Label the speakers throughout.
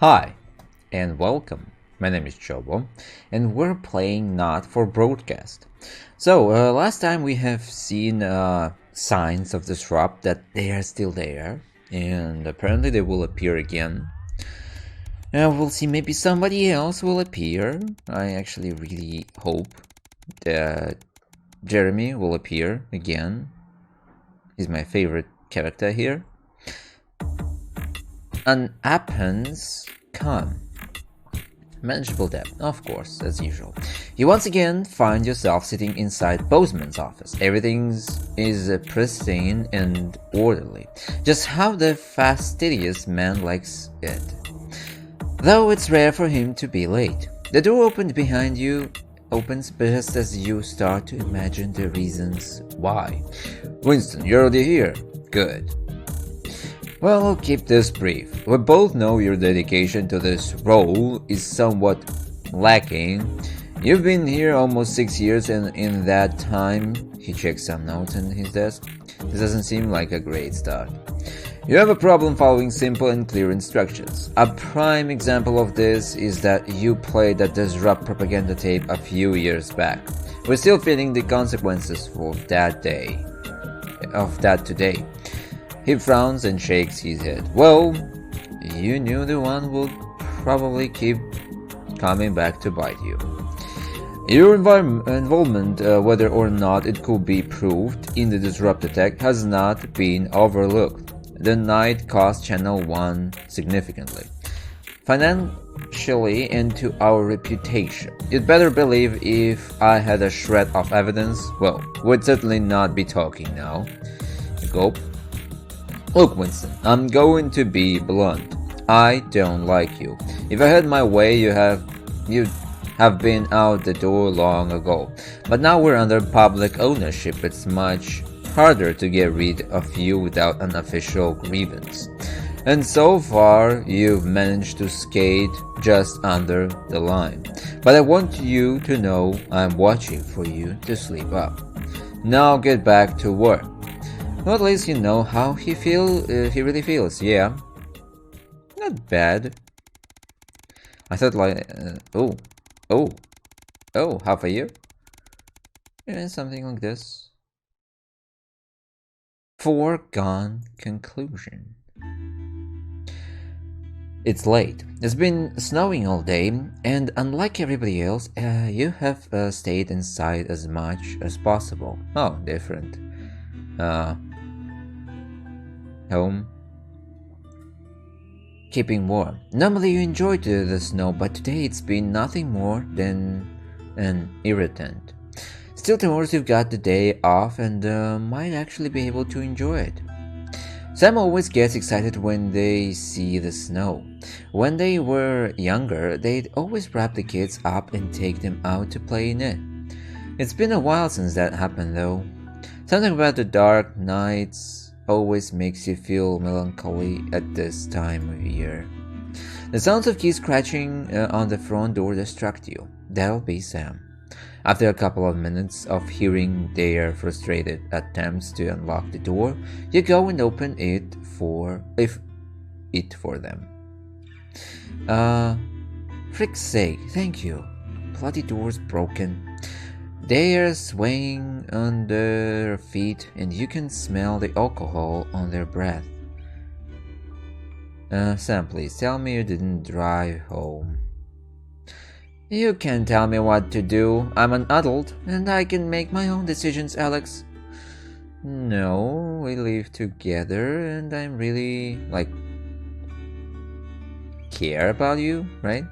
Speaker 1: Hi, and welcome. My name is Chobo, and we're playing Not for Broadcast. Last time we have seen signs of disrupt that they are still there, and apparently they will appear again. We'll see, maybe somebody else will appear. I actually really hope that Jeremy will appear again. He's my favorite character here. An appens come. Manageable debt, of course, as usual. You once again find yourself sitting inside Bozeman's office. Everything is pristine and orderly, just how the fastidious man likes it. Though it's rare for him to be late. The door opens just as you start to imagine the reasons why. Winston, you're already here. Good. Well, I'll keep this brief. We both know your dedication to this role is somewhat lacking. You've been here almost 6 years, and in that time, he checks some notes on his desk. This doesn't seem like a great start. You have a problem following simple and clear instructions. A prime example of this is that you played that disrupt propaganda tape a few years back. We're still feeling the consequences of that today. He frowns and shakes his head. Well, you knew the one would probably keep coming back to bite you. Your involvement, whether or not it could be proved in the disrupt attack, has not been overlooked. The night cost Channel 1 significantly. Financially and to our reputation. You'd better believe if I had a shred of evidence, well, we'd certainly not be talking now. Gulp. Look, Winston, I'm going to be blunt. I don't like you. If I had my way, you'd have been out the door long ago. But now we're under public ownership. It's much harder to get rid of you without an official grievance. And so far, you've managed to skate just under the line. But I want you to know I'm watching for you to slip up. Now get back to work. Well, at least you know how he really feels, yeah. Not bad. I thought half a year? Yeah, something like this. Foregone conclusion. It's late. It's been snowing all day, and unlike everybody else, you have stayed inside as much as possible. Oh, different. Home. Keeping warm. Normally you enjoy the snow, but today it's been nothing more than an irritant. Still, tomorrow you've got the day off and might actually be able to enjoy it. Sam always gets excited when they see the snow. When they were younger, they'd always wrap the kids up and take them out to play in it. It's been a while since that happened though. Something about the dark nights always makes you feel melancholy at this time of year. The sounds of keys scratching on the front door distract you. That'll be Sam. After a couple of minutes of hearing their frustrated attempts to unlock the door, you go and open it for them. Frick's sake, thank you. Bloody door's broken. They are swaying on their feet and you can smell the alcohol on their breath. Sam, please tell me you didn't drive home. You can't tell me what to do. I'm an adult and I can make my own decisions, Alex. No, we live together and I'm really, care about you, right?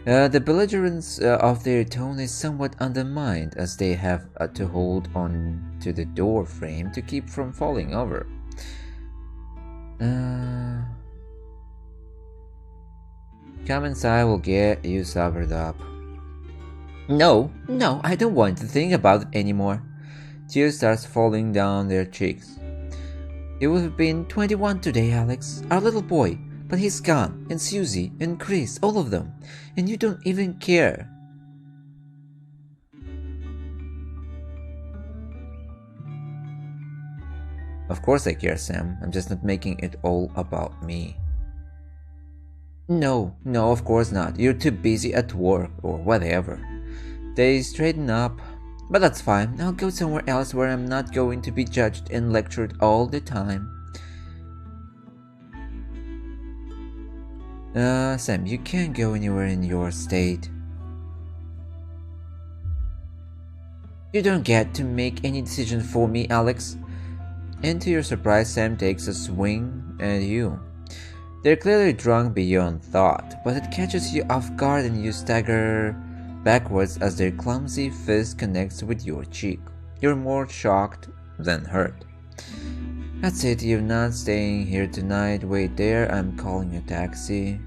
Speaker 1: The belligerence of their tone is somewhat undermined as they have to hold on to the door frame to keep from falling over. Come inside, we'll get you sobered up. No, I don't want to think about it anymore. Tears starts falling down their cheeks. You would have been 21 today, Alex, our little boy. But he's gone, and Susie, and Chris, all of them, and you don't even care. Of course I care, Sam. I'm just not making it all about me. No, no, of course not. You're too busy at work or whatever. They straighten up. But that's fine. I'll go somewhere else where I'm not going to be judged and lectured all the time. Sam, you can't go anywhere in your state. You don't get to make any decision for me, Alex. And to your surprise, Sam takes a swing at you. They're clearly drunk beyond thought, but it catches you off guard and you stagger backwards as their clumsy fist connects with your cheek. You're more shocked than hurt. That's it, you're not staying here tonight. Wait there, I'm calling a taxi.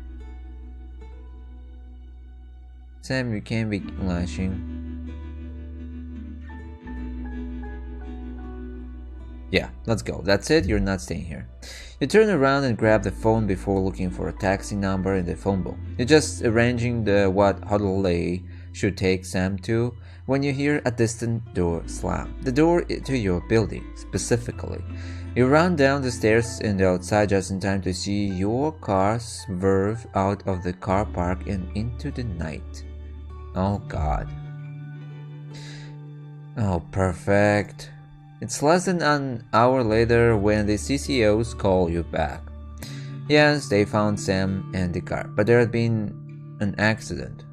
Speaker 1: Sam, you can't be lashing. Yeah, let's go. That's it, you're not staying here. You turn around and grab the phone before looking for a taxi number in the phone book. You're just arranging what huddle they should take Sam to when you hear a distant door slam. The door to your building, specifically. You run down the stairs and outside just in time to see your car swerve out of the car park and into the night. Oh god. Oh, perfect. It's less than an hour later when the CCOs call you back. Yes, they found Sam and the car, but there had been an accident.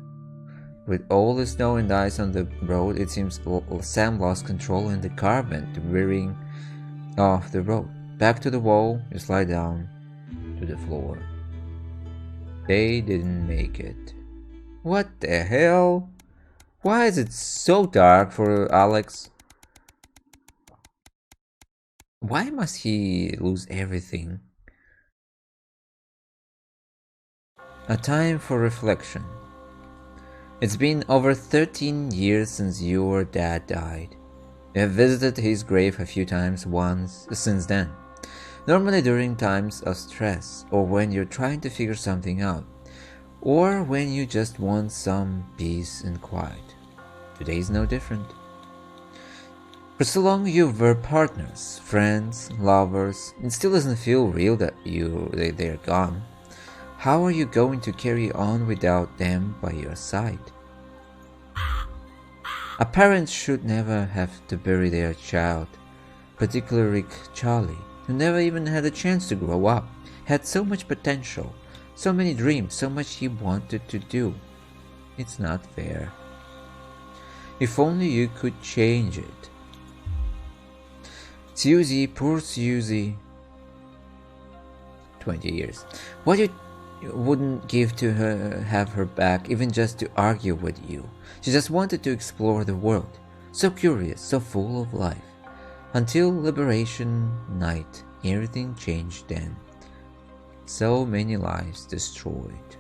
Speaker 1: With all the snow and ice on the road, it seems Sam lost control and the car went veering off the road. Back to the wall, you slide down to the floor. They didn't make it. What the hell? Why is it so dark for Alex? Why must he lose everything? A time for reflection. It's been over 13 years since your dad died. You have visited his grave a few times once since then. Normally during times of stress, or when you're trying to figure something out, or when you just want some peace and quiet. Today is no different. For so long you were partners, friends, lovers. It still doesn't feel real that they're gone. How are you going to carry on without them by your side? A parent should never have to bury their child, particularly Charlie, who never even had a chance to grow up, had so much potential, so many dreams, so much he wanted to do. It's not fair. If only you could change it. Susie, poor Susie. 20 years. What you wouldn't give to have her back, even just to argue with you. She just wanted to explore the world. So curious, so full of life. Until Liberation Night, everything changed then. So many lives destroyed.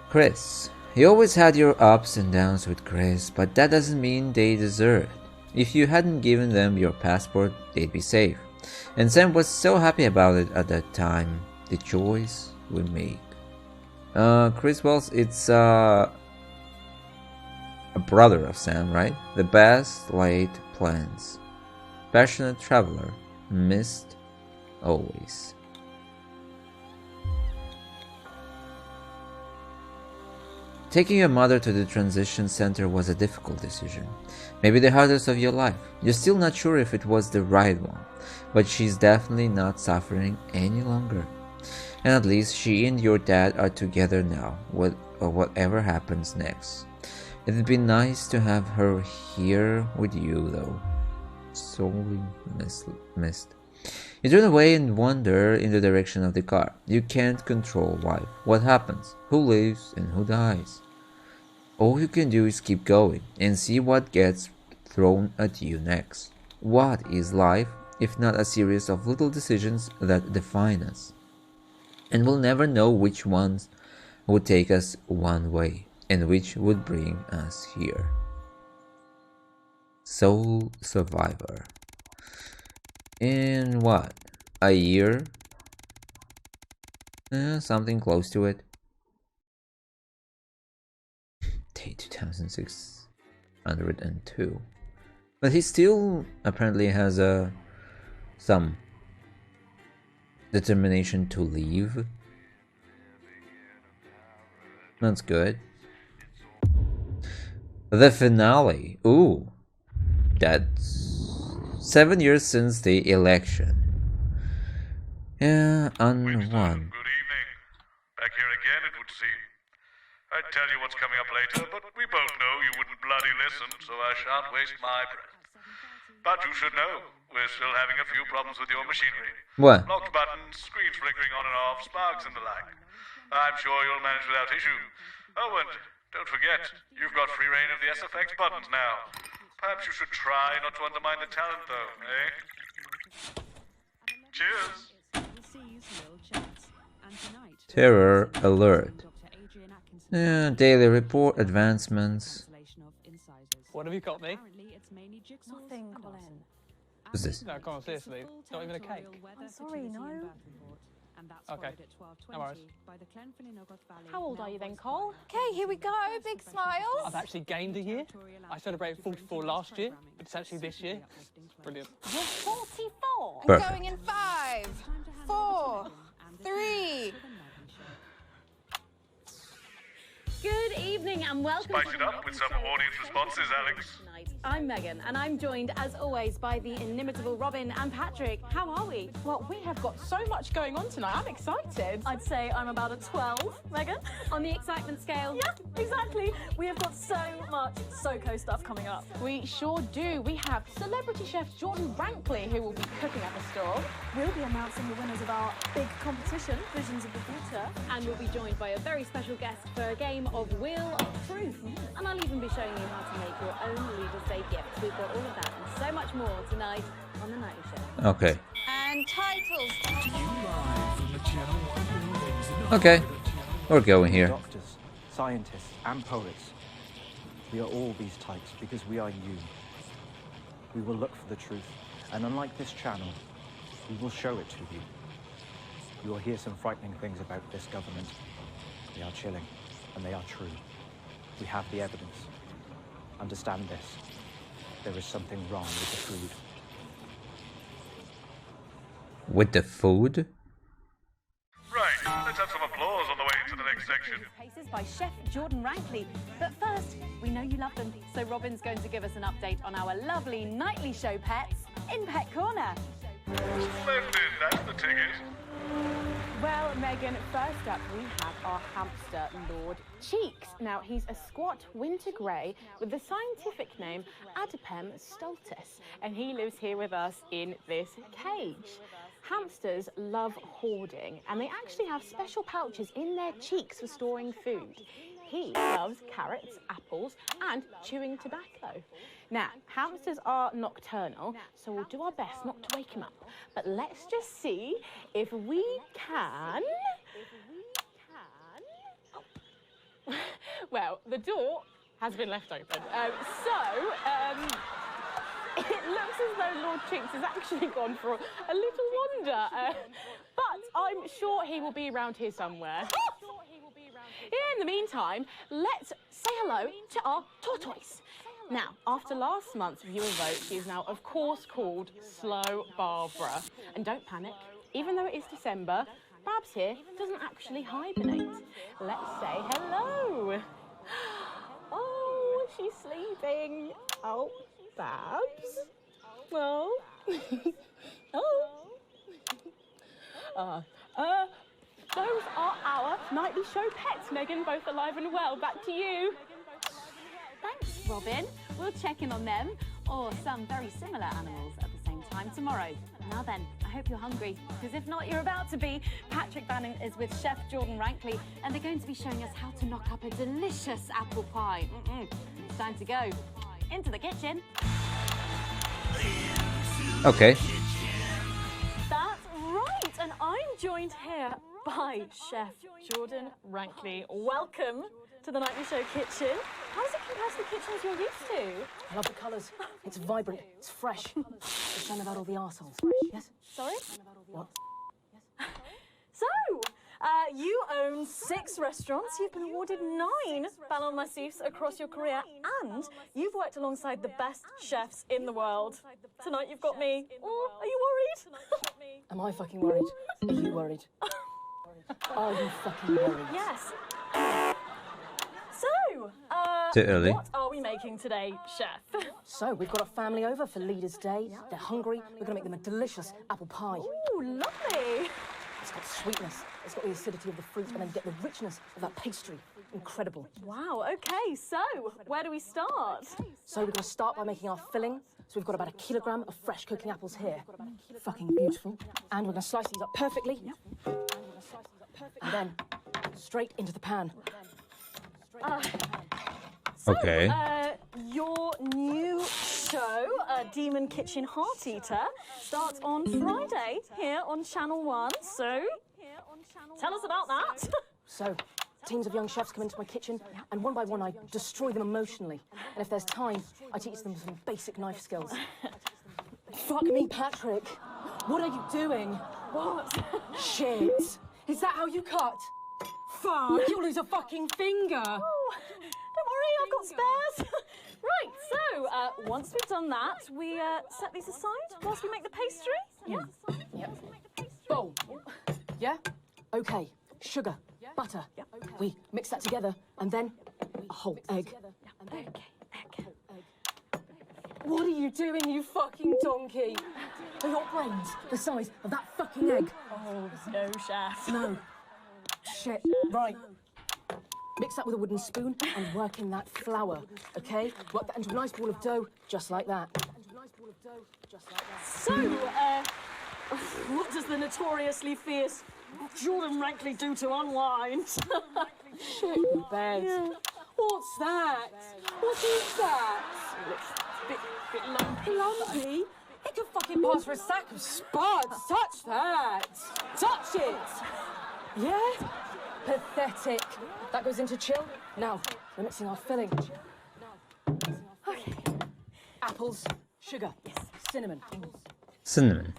Speaker 1: Chris. You always had your ups and downs with Chris, but that doesn't mean they deserve it. If you hadn't given them your passport, they'd be safe. And Sam was so happy about it at that time. The choice we make. Chris Wells, it's a brother of Sam, right? The best laid plans. Passionate traveler. Missed always. Taking your mother to the transition center was a difficult decision. Maybe the hardest of your life. You're still not sure if it was the right one, but she's definitely not suffering any longer. And at least she and your dad are together now, whatever happens next. It'd be nice to have her here with you though. Sorely missed. You turn away and wander in the direction of the car. You can't control life. What happens? Who lives and who dies? All you can do is keep going and see what gets thrown at you next. What is life if not a series of little decisions that define us? And we'll never know which ones would take us one way and which would bring us here. Soul Survivor. In what? A year? Something close to it. Day 2602. But he still apparently has some determination to leave. That's good. The finale. Ooh. That's 7 years since the election. Yeah,
Speaker 2: Winston,
Speaker 1: unwon.
Speaker 2: good evening. Back here again, it would seem. I'd tell you what's coming up later, but we both know you wouldn't bloody listen, so I shan't waste my breath. But you should know, we're still having a few problems with your machinery.
Speaker 1: What?
Speaker 2: Locked buttons, screens flickering on and off, sparks and the like. I'm sure you'll manage without issue. Oh, and don't forget, you've got free reign of the SFX buttons now. Perhaps you should try not to undermine the talent, though, eh? Cheers!
Speaker 1: Terror alert. Daily report advancements.
Speaker 3: What have you got me?
Speaker 4: Nothing, Colin.
Speaker 1: What's this?
Speaker 3: No, come on, seriously. Not even a cake.
Speaker 4: I'm sorry, no.
Speaker 3: Okay, no worries.
Speaker 4: How old are you then, Cole? Okay, here we go. Big smiles.
Speaker 3: I've actually gained a year. I celebrated 44 last year, but it's actually this year. Brilliant.
Speaker 4: You're 44.
Speaker 1: Perfect.
Speaker 4: I'm going in 5, 4, 3.
Speaker 5: Good evening and welcome
Speaker 2: Spice it up with some audience responses, Alex.
Speaker 5: tonight. I'm Megan and I'm joined as always by the inimitable Robin and Patrick. How are we?
Speaker 6: Well, we have got so much going on tonight. I'm excited.
Speaker 5: I'd say I'm about a 12, Megan. On the excitement scale.
Speaker 6: Yeah, exactly. We have got so much SoCo stuff coming up. We sure do. We have celebrity chef Jordan Rankley, who will be cooking at the store. We'll be announcing the winners of our big competition, Visions of the Future.
Speaker 5: And we'll be joined by a very special guest for a game of Wheel of Truth. And I'll even be showing you how to make your own Leaders' Day gifts. We've got all of that and so much more tonight on The Nightly Show.
Speaker 1: Okay.
Speaker 4: And titles.
Speaker 1: Okay. We're going here.
Speaker 7: Doctors, scientists, and poets. We are all these types because we are you. We will look for the truth, and unlike this channel, we will show it to you. You will hear some frightening things about this government. They are chilling, and they are true. We have the evidence. Understand this. There is something wrong with the food.
Speaker 1: With the food?
Speaker 2: Right, let's have some applause on the way into the next section.
Speaker 5: Paces by Chef Jordan Rankley. But first, we know you love them, so Robin's going to give us an update on our lovely Nightly Show pets in Pet Corner.
Speaker 2: Splendid, that's the ticket.
Speaker 6: Well, Megan, first up we have our hamster, Lord Cheeks. Now, he's a squat winter grey with the scientific name Adipem stultus, and he lives here with us in this cage. Hamsters love hoarding, and they actually have special pouches in their cheeks for storing food. He loves carrots, apples, and chewing tobacco. Now, hamsters are nocturnal, so we'll do our best not to wake him up. But let's just see if we can... Well, the door has been left open. It looks as though Lord Cheeks has actually gone for a little wander. But I'm sure he will be around here somewhere. In the meantime, let's say hello to our tortoise. Now, after last month's viewer vote, she is now, of course, called Slow Barbara. And don't panic, even though it is December, Babs here doesn't actually hibernate. Let's say hello. Oh, she's sleeping. Oh, Babs. Oh. Those are our Nightly Show pets, Megan, both alive and well. Back to you.
Speaker 5: Thanks, Robin. We'll check in on them, or some very similar animals at the same time tomorrow. Now then, I hope you're hungry, because if not, you're about to be. Patrick Bannon is with Chef Jordan Rankley, and they're going to be showing us how to knock up a delicious apple pie. It's time to go into the kitchen.
Speaker 1: Okay.
Speaker 6: That's right, and I'm joined here by Chef Jordan Rankley. Welcome to the Nightly Show kitchen. How does it compare to the kitchens you're used to?
Speaker 8: I love the colours. It's vibrant. It's fresh. It's none about all the arseholes. Yes?
Speaker 6: Sorry?
Speaker 8: What?
Speaker 6: So,
Speaker 9: you own 6 restaurants, you've been awarded 9 Ballon d'Or across your career, and you've worked alongside the best chefs in the world. Tonight you've got me. Oh, are you worried?
Speaker 8: Am I fucking worried? Are you worried? Are you fucking worried?
Speaker 9: Yes. So,
Speaker 1: Too early.
Speaker 9: what are we making today, chef?
Speaker 8: So, we've got a family over for Leaders' Day. They're hungry. We're going to make them a delicious apple pie.
Speaker 9: Ooh, lovely.
Speaker 8: It's got sweetness, it's got the acidity of the fruit, and then get the richness of that pastry. Incredible.
Speaker 9: Wow, okay, so where do we start?
Speaker 8: So, we're going to start by making our filling. So, we've got about 1 kilogram of fresh cooking apples here. Fucking beautiful. And we're going to slice these up perfectly. And then straight into the pan.
Speaker 1: Okay.
Speaker 9: Your new show, Demon Kitchen Heart Eater, starts on Friday here on Channel 1. So, tell us about that.
Speaker 8: So, teams of young chefs come into my kitchen, and one by one I destroy them emotionally. And if there's time, I teach them some basic knife skills. Fuck me, Patrick. What are you doing?
Speaker 9: What?
Speaker 8: Shit. Is that how you cut? Fuck, you'll lose a fucking finger.
Speaker 9: Oh, don't worry, I've got spares. Right, so once we've done that, we set these aside whilst we make the pastry. Yeah?
Speaker 8: Yep. Bowl. Yeah? Okay. Sugar. Butter. We mix that together, and then a whole egg.
Speaker 9: Okay, egg.
Speaker 8: What are you doing, you fucking donkey? Are your brains the size of that fucking egg?
Speaker 9: Oh, no, chef.
Speaker 8: No. Shit. Right. Mix that with a wooden spoon and work in that flour, okay? Work that into a nice ball of dough, just like that.
Speaker 9: So, what does the notoriously fierce Jordan Rankley do to unwind?
Speaker 8: Shit in bed.
Speaker 9: Yeah.
Speaker 8: What's that? What is that?
Speaker 9: Bit lumpy.
Speaker 8: Lumpy? It could fucking pass for a sack of spuds. Touch that. Touch it. Yeah? Pathetic. That goes into chill. Now, we're mixing our filling.
Speaker 9: Okay.
Speaker 8: Apples, sugar, cinnamon.
Speaker 1: Cinnamon.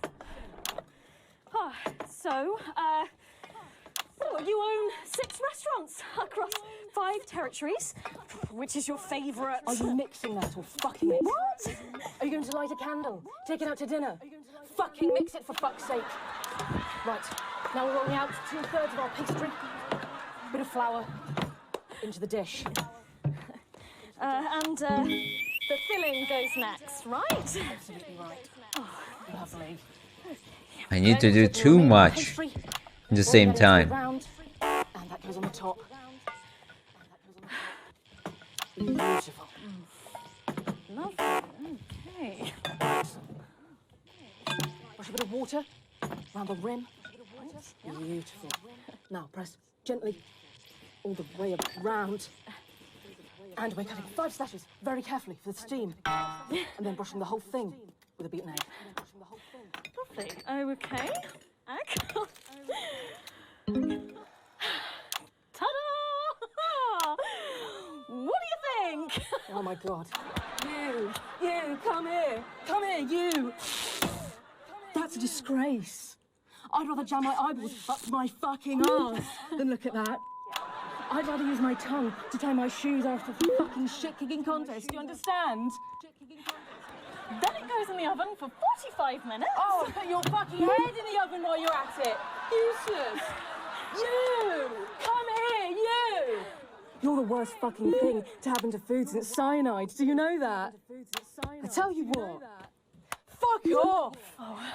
Speaker 9: So, you own 6 restaurants across 5 territories. Which is your favourite?
Speaker 8: Are you mixing that or fucking it?
Speaker 9: What?
Speaker 8: Are you going to light a candle? Take it out to dinner? Fucking mix it for fuck's sake. Right, now we're rolling out 2/3 of our pastry. Bit of flour into the dish.
Speaker 9: And the filling goes next, right?
Speaker 8: Absolutely right. Oh, lovely.
Speaker 1: I need to do too much at the same time.
Speaker 8: Round, and that goes on the top. Beautiful.
Speaker 9: Lovely. Okay.
Speaker 8: Brush a bit of water around the rim. Beautiful. Now press gently all the way around. And we're cutting 5 slashes very carefully for the steam. And then brushing the whole thing with a beaten egg.
Speaker 9: Lovely. Okay. Egg. Ta-da! What do you think?
Speaker 8: Oh my God. You, come here. Come here, you. That's a disgrace. I'd rather jam my eyeballs up my fucking arse than look at that. I'd rather use my tongue to tie my shoes after the fucking shit-kicking contest. Do you understand?
Speaker 9: Then it goes in the oven for 45 minutes.
Speaker 8: Oh, put your fucking head in the oven while you're at it. Useless. You! Come here, you! You're the worst fucking thing to happen to food since cyanide. Do you know that? I tell you what. Fuck off!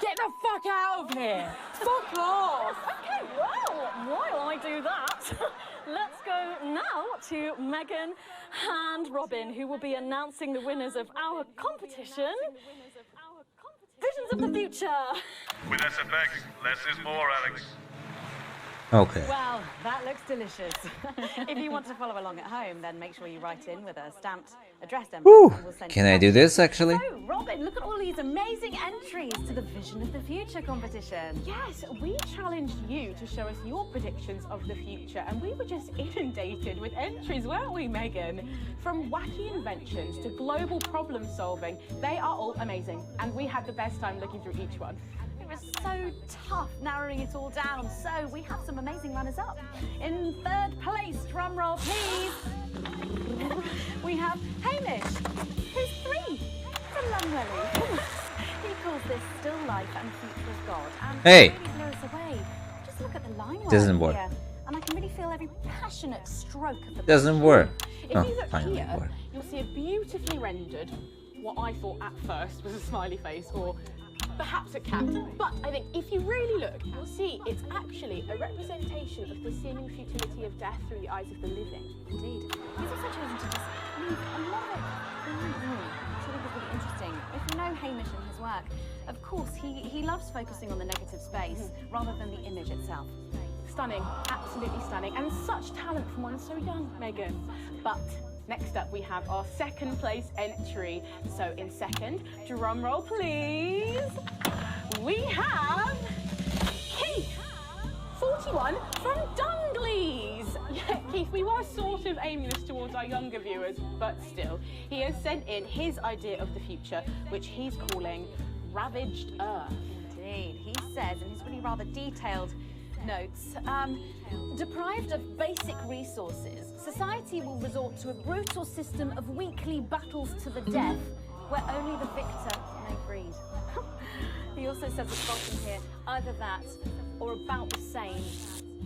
Speaker 8: Get the fuck out of here! Fuck off!
Speaker 9: Okay, well, while I do that, let's go now to Megan and Robin, who will be announcing the winners of our competition, Visions of the Future.
Speaker 2: With SFX, less is more, Alex.
Speaker 1: Okay.
Speaker 5: Well, that looks delicious. If you want to follow along at home, then make sure you write in with a stamped addressed envelope.
Speaker 1: Woo!
Speaker 5: And we'll send
Speaker 1: Can
Speaker 5: you
Speaker 1: I do this actually?
Speaker 5: So, Robin, look at all these amazing entries to the Vision of the Future competition.
Speaker 6: Yes, we challenged you to show us your predictions of the future, and we were just inundated with entries, weren't we, Megan? From wacky inventions to global problem solving, they are all amazing, and we had the best time looking through each one.
Speaker 5: was so tough narrowing it all down. So we have some amazing runners-up. In third place, drum roll please, we have Hamish, who's 3 from Lunwelly. He calls this still life and future of God. And
Speaker 1: Hey!
Speaker 5: It really blew us away. Just look at the line work
Speaker 1: Doesn't work.
Speaker 5: here. And I can really feel every passionate stroke of the
Speaker 1: Doesn't work.
Speaker 6: If
Speaker 1: Oh,
Speaker 6: you look
Speaker 1: finally
Speaker 6: here,
Speaker 1: worked.
Speaker 6: you'll see a beautifully rendered, what I thought at first was a smiley face or perhaps a cat. But I think if you really look, you'll see it's actually a representation of the seeming futility of death through the eyes of the living.
Speaker 5: Indeed. He's also chosen to just leave a lot of it behind, which I think is really interesting. If you know Hamish and his work, of course, he loves focusing on the negative space rather than the image itself.
Speaker 6: Stunning, absolutely stunning, and such talent from one so young, Megan. But next up we have our second place entry. So in second, drum roll please, we have Keith, 41 from Dungleys. Yeah, Keith, we were sort of aiming this towards our younger viewers, but still, he has sent in his idea of the future, which he's calling Ravaged Earth.
Speaker 5: Indeed. He says in his really rather detailed notes, deprived of basic resources, society will resort to a brutal system of weekly battles to the death, where only the victor may breed. He also says at the bottom here, either that or about the same,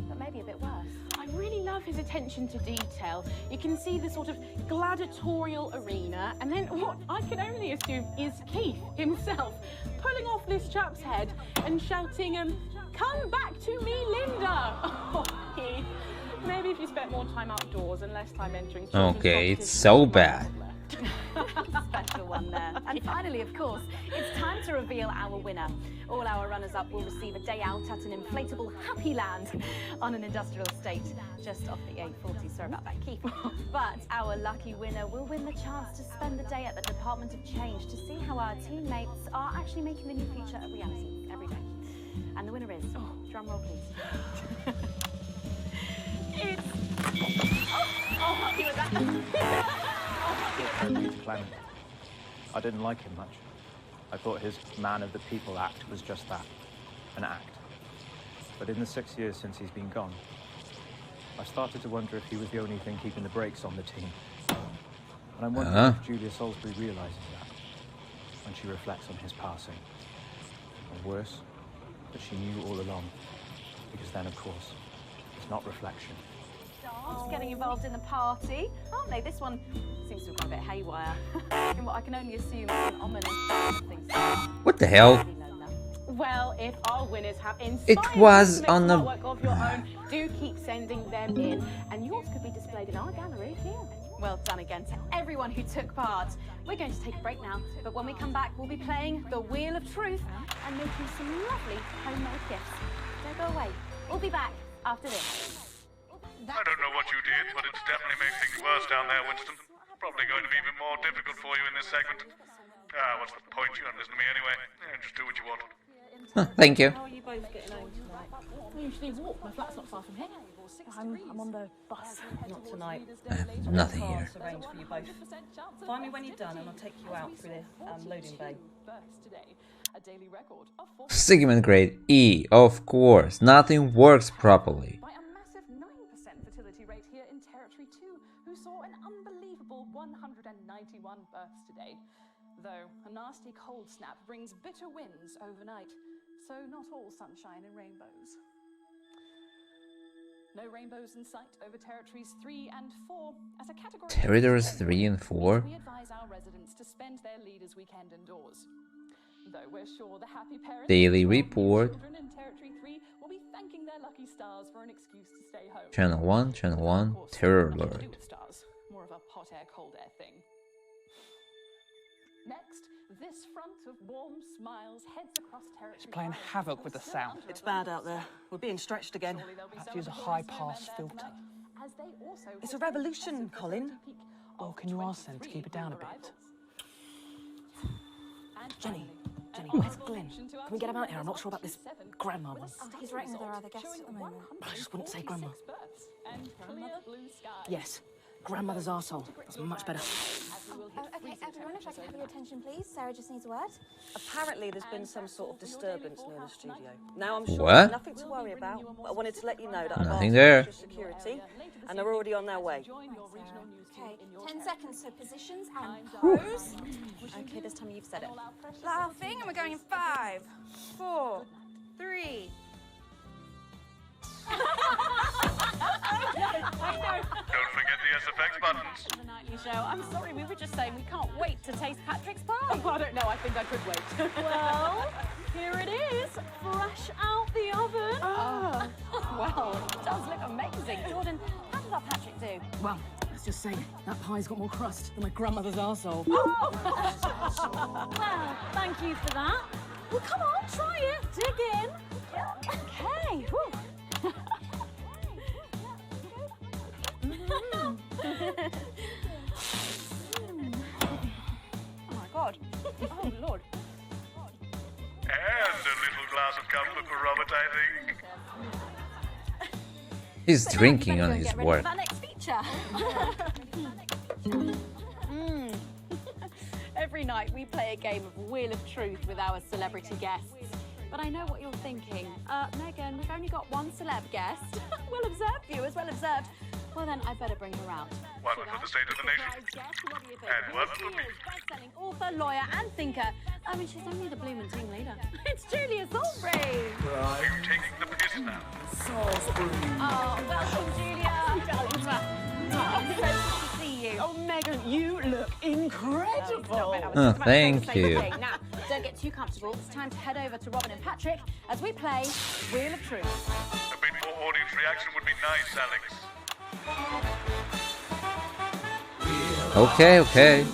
Speaker 5: but maybe a bit worse.
Speaker 6: I really love his attention to detail. You can see the sort of gladiatorial arena, and then what I can only assume is Keith himself pulling off this chap's head and shouting, "Come back to me, Linda!" Oh, Keith. Maybe if you spent more time outdoors and less time entering children's
Speaker 1: Okay, it's
Speaker 6: competitions,
Speaker 1: so
Speaker 6: you might
Speaker 1: bad.
Speaker 6: have left.
Speaker 5: Special one there. And finally, of course, it's time to reveal our winner. All our runners-up will receive a day out at an inflatable Happy Land on an industrial estate just off the A40. Sorry about that, Keith. But our lucky winner will win the chance to spend the day at the Department of Change to see how our teammates are actually making the new future a reality every day. And the winner is, drum roll please.
Speaker 6: It's... Oh, happy with that.
Speaker 7: Peter Clement. I didn't like him much. I thought his man of the people act was just that, an act. But in the 6 years since he's been gone, I've started to wonder if he was the only thing keeping the brakes on the team. And I'm wondering if Julia Salisbury realizes that when she reflects on his passing. Or worse, that she knew all along. Because then, of course, it's not reflection.
Speaker 5: Just getting involved in the party, aren't they? This one seems to have gone a bit haywire. In what I can only assume is an ominous thing.
Speaker 1: What the hell?
Speaker 6: Well, if our winners have inspired
Speaker 1: It was
Speaker 6: you to make
Speaker 1: on the...
Speaker 6: artwork of your own, do keep sending them in, and yours could be displayed in our gallery here.
Speaker 5: Well done again to everyone who took part. We're going to take a break now, but when we come back, we'll be playing the Wheel of Truth and making some lovely homemade gifts. Don't go away. We'll be back after this.
Speaker 2: I don't know what you did, but it's definitely made things worse down there, Winston. Probably going to be even more difficult for you in this segment. What's the point? You don't listen to me anyway. Just do what you want.
Speaker 1: Thank you.
Speaker 9: How are you both getting home tonight?
Speaker 6: We usually walk. My flat's not far from here.
Speaker 9: I'm on the bus. Not tonight.
Speaker 1: I have nothing here.
Speaker 9: Car's arranged for you both. Find me when you're done and I'll take you out through the loading bay.
Speaker 1: Sigmund grade E, of course. Nothing works properly.
Speaker 10: By a massive 9% fertility rate here in Territory 2, who saw an unbelievable 191 births today. Though a nasty cold snap brings bitter winds overnight, so not all sunshine and rainbows. No rainbows in sight over Territories 3 and 4 as a category.
Speaker 1: Territories 3 and 4?
Speaker 10: We advise our residents to spend their leaders' weekend indoors. Though we're sure the happy parents
Speaker 1: Daily report.
Speaker 10: children in Territory 3 will be thanking their lucky stars for an excuse to stay home.
Speaker 1: Channel 1, Terror
Speaker 10: Nothing to do
Speaker 1: Alert.
Speaker 10: with stars, more of a hot air, cold air thing. Next, this front of warm smiles heads across Territory.
Speaker 3: It's playing havoc with the sound.
Speaker 11: It's bad out there. We're being stretched again.
Speaker 3: I have to use a high-pass filter.
Speaker 11: It's a revolution, Colin.
Speaker 3: Or can you ask them to keep it down a bit?
Speaker 11: Jenny, where's Glenn? Can we get him out here? I'm not sure about this grandma one.
Speaker 4: He's writing with our other guests at the moment.
Speaker 11: I just wouldn't say grandma. Yes. grandmother's arsehole. That's much better.
Speaker 4: Okay, everyone, if I can have your attention, please. Sarah just needs a word.
Speaker 12: Apparently, there's been some sort of disturbance near the studio. Now, I'm sure
Speaker 1: What?
Speaker 12: there's nothing to worry about, but I wanted to let you know that I've
Speaker 1: Nothing
Speaker 12: asked
Speaker 1: there.
Speaker 12: extra security, and they're already on their way.
Speaker 4: Okay, 10 seconds, so positions and pose. Okay, this time you've said it. Laughing, and we're going in 5, 4, 3.
Speaker 2: Don't forget the SFX buttons.
Speaker 5: The nightly show. I'm sorry, we were just saying we can't wait to taste Patrick's pie.
Speaker 6: Oh, I don't know, I think I could wait.
Speaker 9: Well, here it is, fresh out the oven.
Speaker 5: Oh, well, it does look amazing. Jordan, how did our Patrick do?
Speaker 11: Well, let's just say that pie's got more crust than my grandmother's arsehole.
Speaker 9: Oh. Well, thank you for that. Well, come on, try it. Dig in.
Speaker 5: Okay. Whew. Oh my God. Oh Lord.
Speaker 2: And a little glass of comfort for Robert, I think.
Speaker 1: He's drinking on his
Speaker 5: Get ready
Speaker 1: work.
Speaker 5: for that next feature. Every night we play a game of Wheel of Truth with our celebrity guests. But I know what you're thinking. Megan, we've only got one celeb guest. Well observed, viewers, well observed. Well then, I better bring her out.
Speaker 2: One for the state of the nation. And one for me.
Speaker 5: Best-selling author, lawyer, and thinker. I mean, she's only the Bloomin' team leader. It's Julia Salisbury.
Speaker 2: Are you taking the piss now?
Speaker 5: Oh, welcome, Julia. Oh, so good to see you.
Speaker 11: Oh, Megan, you look incredible.
Speaker 1: Oh, thank you.
Speaker 5: Okay, now, don't get too comfortable. It's time to head over to Robin and Patrick as we play Wheel of Truth.
Speaker 2: A bit more audience reaction would be nice, Alex.
Speaker 1: Okay, okay.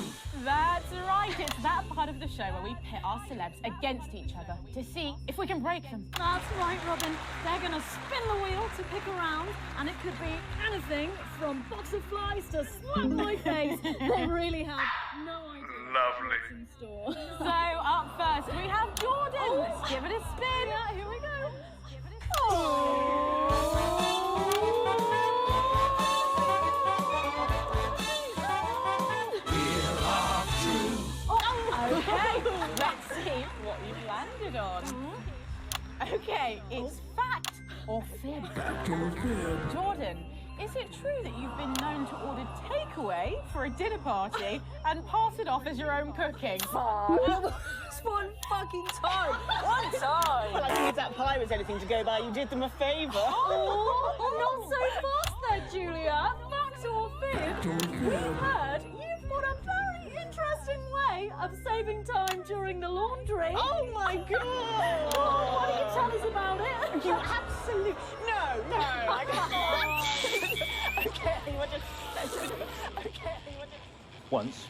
Speaker 6: That's right, it's that part of the show where we pit our celebs against each other to see if we can break them.
Speaker 9: That's right, Robin. They're going to spin the wheel to pick a round, and it could be anything from box of flies to slap my face. They really have no idea
Speaker 2: Lovely.
Speaker 9: what's in store.
Speaker 6: So, up first, we have Jordan. Let's give it a spin.
Speaker 9: Here we go.
Speaker 6: Okay, let's see what you've landed on. Okay, it's fact or fib. Jordan, is it true that you've been known to order takeaway for a dinner party and pass it off as your own cooking?
Speaker 11: It's one fucking time. One time.
Speaker 13: Well, I think if that pie was anything to go by, you did them a favour.
Speaker 9: Oh, not so fast there, Julia. Fact or fib? We heard you've got a very interesting way of saving time during the laundry.
Speaker 13: Oh my God!
Speaker 9: Oh, why don't you tell us about it?
Speaker 13: You absolutely... No, I can't. Okay, we're just... Okay, we're just...
Speaker 7: Once,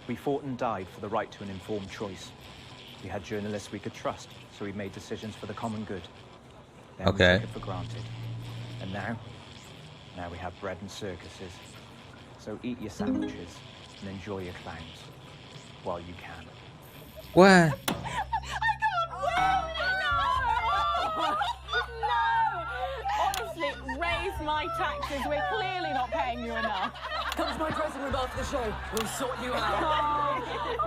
Speaker 7: we fought and died for the right to an informed choice. We had journalists we could trust, so we made decisions for the common good. Then
Speaker 1: Okay.
Speaker 7: we took it for granted. And now we have bread and circuses. So eat your sandwiches and enjoy your clowns while you can.
Speaker 1: What?
Speaker 6: Honestly, raise my taxes. We're clearly not paying you enough.
Speaker 11: Come to my dressing room after the show. We'll sort you out.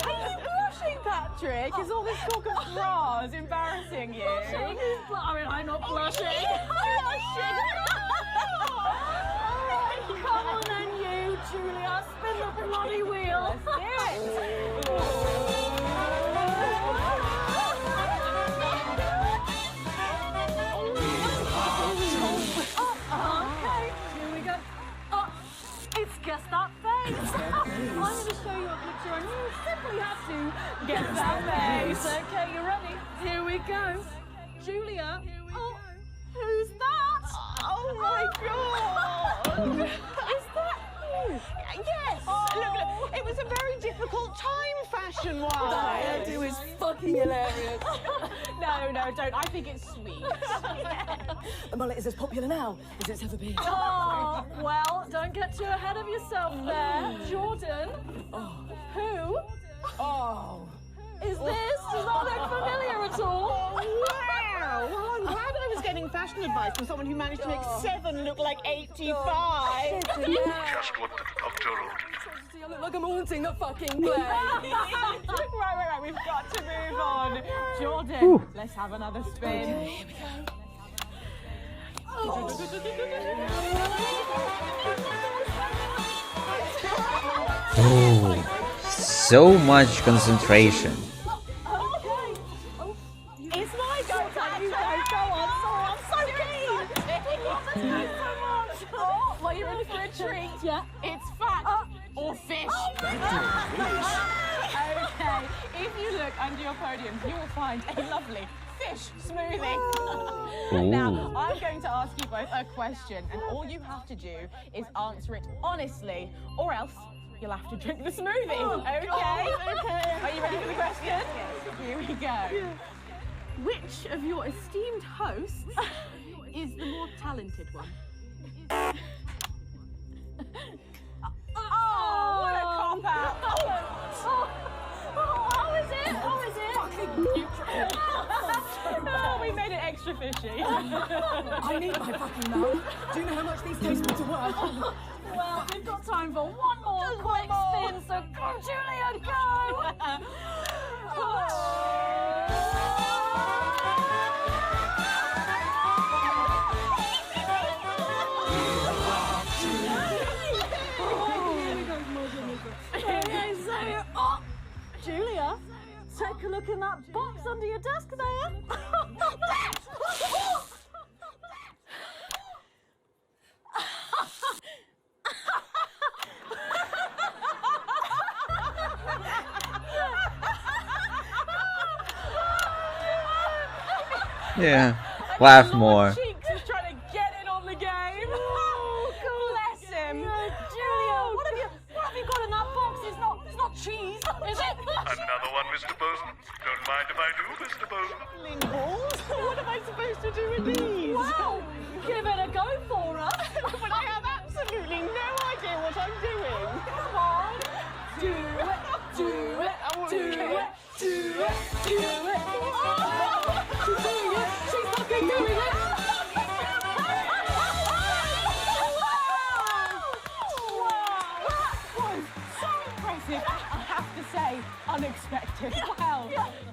Speaker 6: Are you blushing, Patrick? Is all this talk of bras embarrassing you?
Speaker 9: I mean, I'm not blushing. Come on then, you, Julia. Spin the bloody wheel.
Speaker 6: Let's do it.
Speaker 9: Okay, here we go. Oh, it's guess that face. I'm going to show you a picture and you simply have to guess that face. Okay, you ready? Here we go. Julia. Oh, who's that?
Speaker 13: Oh my God!
Speaker 9: Is that you?
Speaker 13: Yes! Look, it was a very difficult time fashion-wise.
Speaker 11: That hairdo is fucking hilarious.
Speaker 6: No, don't. I think it's sweet.
Speaker 11: The mullet is as popular now as it's ever been.
Speaker 9: Oh, well, don't get too ahead of yourself there. Jordan, who is this? Does that look familiar at all?
Speaker 13: Wow! Well, I'm glad I was getting fashion advice from someone who managed to make 7 look like 85.
Speaker 2: Just what the Dr. Alden.
Speaker 8: I look like I'm haunting the fucking place.
Speaker 6: right. We've got to move on. Jordan, let's have another spin.
Speaker 8: Okay, here we go.
Speaker 1: Oh, so much concentration.
Speaker 9: It's my go time. You go on. Sorry, I'm so keen.
Speaker 6: Oh, well, you're in for a treat.
Speaker 8: Yeah.
Speaker 6: It's fat or fish. Okay, if you look under your podium, you will find a lovely fish smoothie. Now, I'm going to ask you both a question, and all you have to do is answer it honestly, or else you'll have to drink the smoothie. Okay?
Speaker 8: Okay.
Speaker 6: Are you ready for the question? Yes. Here we go.
Speaker 8: Which of your esteemed hosts is the more talented one?
Speaker 6: Oh, what a cop-out.
Speaker 9: How is it?
Speaker 6: Oh, we made it extra fishy.
Speaker 8: I need my fucking mouth. Do you know how much these taste to work?
Speaker 9: Well, we've got time for one more quick spin, so go, Julia, go!
Speaker 6: Okay, so,
Speaker 9: Julia, take a look in that box under your desk there.
Speaker 1: Yeah, laugh more.
Speaker 6: Cheeks is trying to get in on the game. Oh, bless him.
Speaker 9: Julia, what have you got in that box? It's not cheese, is it?
Speaker 2: Another one, Mr. Bozeman. Don't mind if I do, Mr. Bozeman.
Speaker 6: Lingles? What am I supposed to do with these?
Speaker 9: Well, give it a go for us.
Speaker 6: But I have absolutely no idea what I'm doing.
Speaker 9: Come on. Do it.
Speaker 6: Do it.
Speaker 8: She's doing it. She's fucking doing it.
Speaker 6: Impressive, I have to say, unexpected. Wow.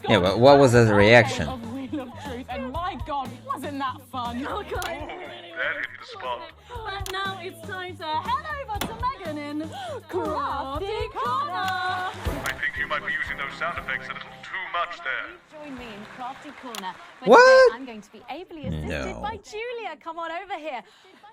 Speaker 1: Yeah, but what was his reaction?
Speaker 6: Of Wheel of Truth, and my God, wasn't that fun?
Speaker 2: That hit the spot.
Speaker 9: But now it's time to head over to Megan in Crafty Corner.
Speaker 2: I think you might be using those sound effects a little too much there.
Speaker 5: Join me in Crafty Corner. Where
Speaker 1: What?
Speaker 5: today I'm going to be ably assisted
Speaker 1: No.
Speaker 5: by Julia. Come on over here.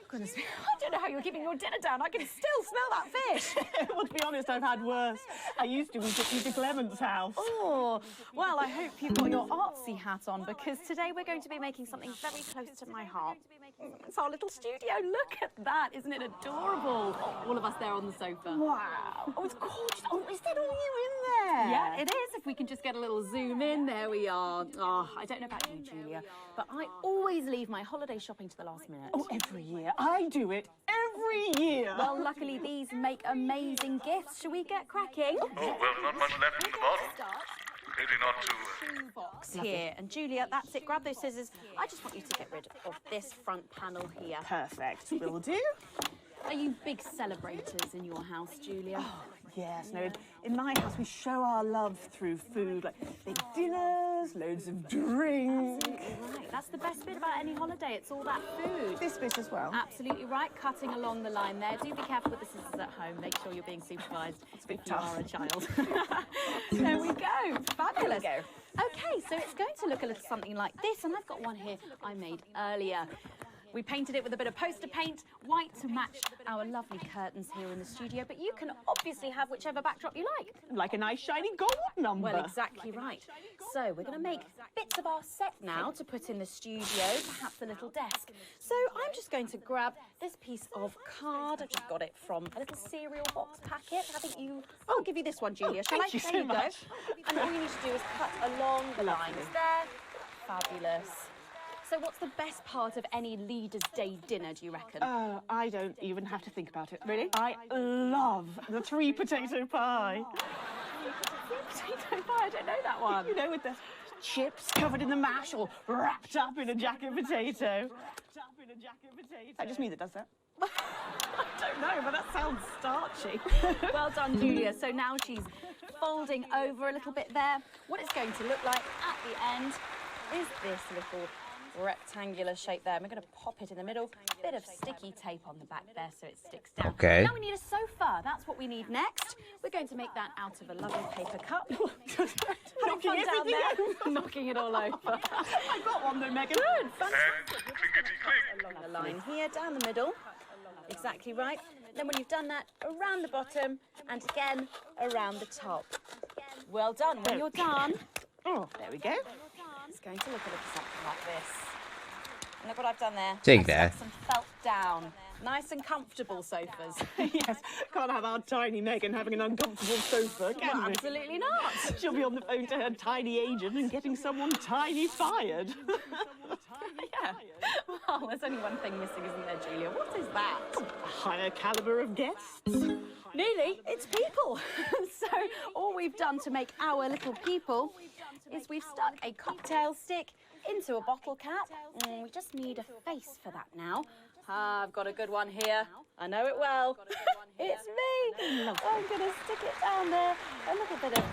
Speaker 5: Goodness me, I don't know how you're keeping your dinner down. I can still smell that fish.
Speaker 6: Well, to be honest, I've had worse. I used to eat at Peter Clement's house.
Speaker 5: Oh, well, I hope you've got your artsy hat on, because today we're going to be making something very close to my heart. It's our little studio. Look at that. Isn't it adorable? All of us there on the sofa.
Speaker 6: Wow. Oh, it's gorgeous. Oh, is that all you in there?
Speaker 5: Yeah, it is. If we can just get a little zoom in, there we are. Oh, I don't know about you, Julia, but I always leave my holiday shopping to the last minute.
Speaker 6: Oh, every year. I do it every year.
Speaker 5: Well, luckily these make amazing gifts. Shall we get cracking?
Speaker 2: Oh, well, not much left in the bottle. Pity not to...
Speaker 5: Box here. And Julia, that's it. Grab those scissors. I just want you to get rid of this front panel here.
Speaker 6: Perfect. Will do.
Speaker 5: Are you big celebrators in your house, Julia?
Speaker 6: Oh, yes. No, in my house, we show our love through food, like big dinners, loads of drinks.
Speaker 5: Absolutely right. That's the best bit about any holiday. It's all that food.
Speaker 6: This bit as well.
Speaker 5: Absolutely right. Cutting along the line there. Do be careful with the scissors at home. Make sure you're being supervised
Speaker 6: It's a bit
Speaker 5: if you
Speaker 6: tough.
Speaker 5: are a child. There we go. Fabulous.
Speaker 6: There we
Speaker 5: Okay, so it's going to look a little something like this, and I've got one here I made earlier. We painted it with a bit of poster paint, white to match our lovely curtains here in the studio, but you can obviously have whichever backdrop you like.
Speaker 6: Like a nice shiny gold number.
Speaker 5: Well, exactly right. So we're going to make bits of our set now to put in the studio, perhaps a little desk. So I'm just going to grab this piece of card. I've just got it from a little cereal box packet. I think you... I'll give you this one, Julia. Shall I?
Speaker 6: Thank you
Speaker 5: There
Speaker 6: so
Speaker 5: you
Speaker 6: much.
Speaker 5: go. And all you need to do is cut along the lines there. Fabulous. So what's the best part of any Leaders' Day dinner, do you reckon?
Speaker 6: I don't even have to think about it. Really? I love the 3 potato pie.
Speaker 5: Potato pie, I don't know that one.
Speaker 6: You know, with the chips covered in the mash or wrapped up in a jacket potato. That just me that does that.
Speaker 9: don't know, but that sounds starchy.
Speaker 5: Well done, Julia. So now she's folding over a little bit there. What it's going to look like at the end is this little rectangular shape there. And we're going to pop it in the middle. Bit of sticky tape on the back there so it sticks down.
Speaker 1: Okay.
Speaker 5: Now we need a sofa. That's what we need next. We're going to make that out of a lovely paper cup.
Speaker 9: Knocking
Speaker 5: down there.
Speaker 9: everything
Speaker 5: Knocking it all over.
Speaker 9: I got one though, Megan.
Speaker 5: Good.
Speaker 2: And clinkety-clink.
Speaker 5: Along the line here, down the middle. Exactly right. Then when you've done that, around the bottom and again around the top. Well done. When you're done,
Speaker 9: Oh, there we go.
Speaker 5: it's going to look a little something like this. And look what I've done there.
Speaker 1: Take
Speaker 5: I've
Speaker 1: that.
Speaker 5: stuck some felt down. Nice and comfortable sofas.
Speaker 9: Yes, can't have our tiny Megan having an uncomfortable sofa, can we?
Speaker 5: Absolutely not.
Speaker 9: She'll be on the phone to her tiny agent and getting someone tiny fired.
Speaker 5: Yeah. Well, there's only one thing missing, isn't there, Julia? What is that?
Speaker 9: A higher caliber of guests.
Speaker 5: Nearly, it's people. So all we've done to make our little people is we've stuck a cocktail stick into a bottle cap. We just need a face for that now. I've got a good one here. I know it well. It's me. I'm going to stick it down there. A little bit of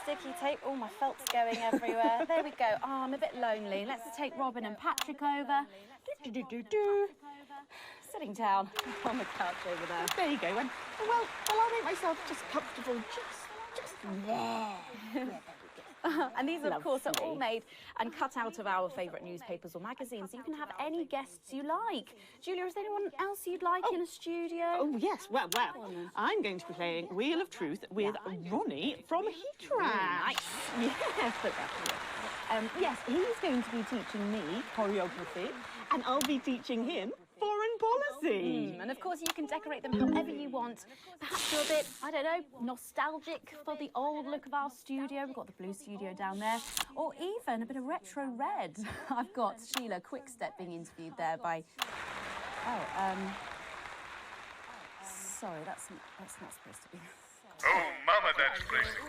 Speaker 5: sticky tape. Oh, my felt's going everywhere. There we go. Oh, I'm a bit lonely. Let's take Robin and Patrick over. Sitting down on the couch over there.
Speaker 9: There you go. Well, I'll make myself just comfortable, just there.
Speaker 5: And these, of course, are all made and cut out of our favourite newspapers or magazines. You can have any guests you like. Julia, is there anyone else you'd like in a studio?
Speaker 9: Oh, yes. Well, I'm going to be playing Wheel of Truth with Ronnie from Heatran.
Speaker 5: Nice.
Speaker 9: Yes, put that here. Yes, he's going to be teaching me choreography, and I'll be teaching him foreign policy.
Speaker 5: And of course, you can decorate them however you want. Perhaps you're a bit, I don't know, nostalgic for the old look of our studio. We've got the blue studio down there. Or even a bit of retro red. I've got Sheila Quickstep being interviewed there by... Sorry, that's not supposed to be...
Speaker 2: Oh, Mama, that's racing.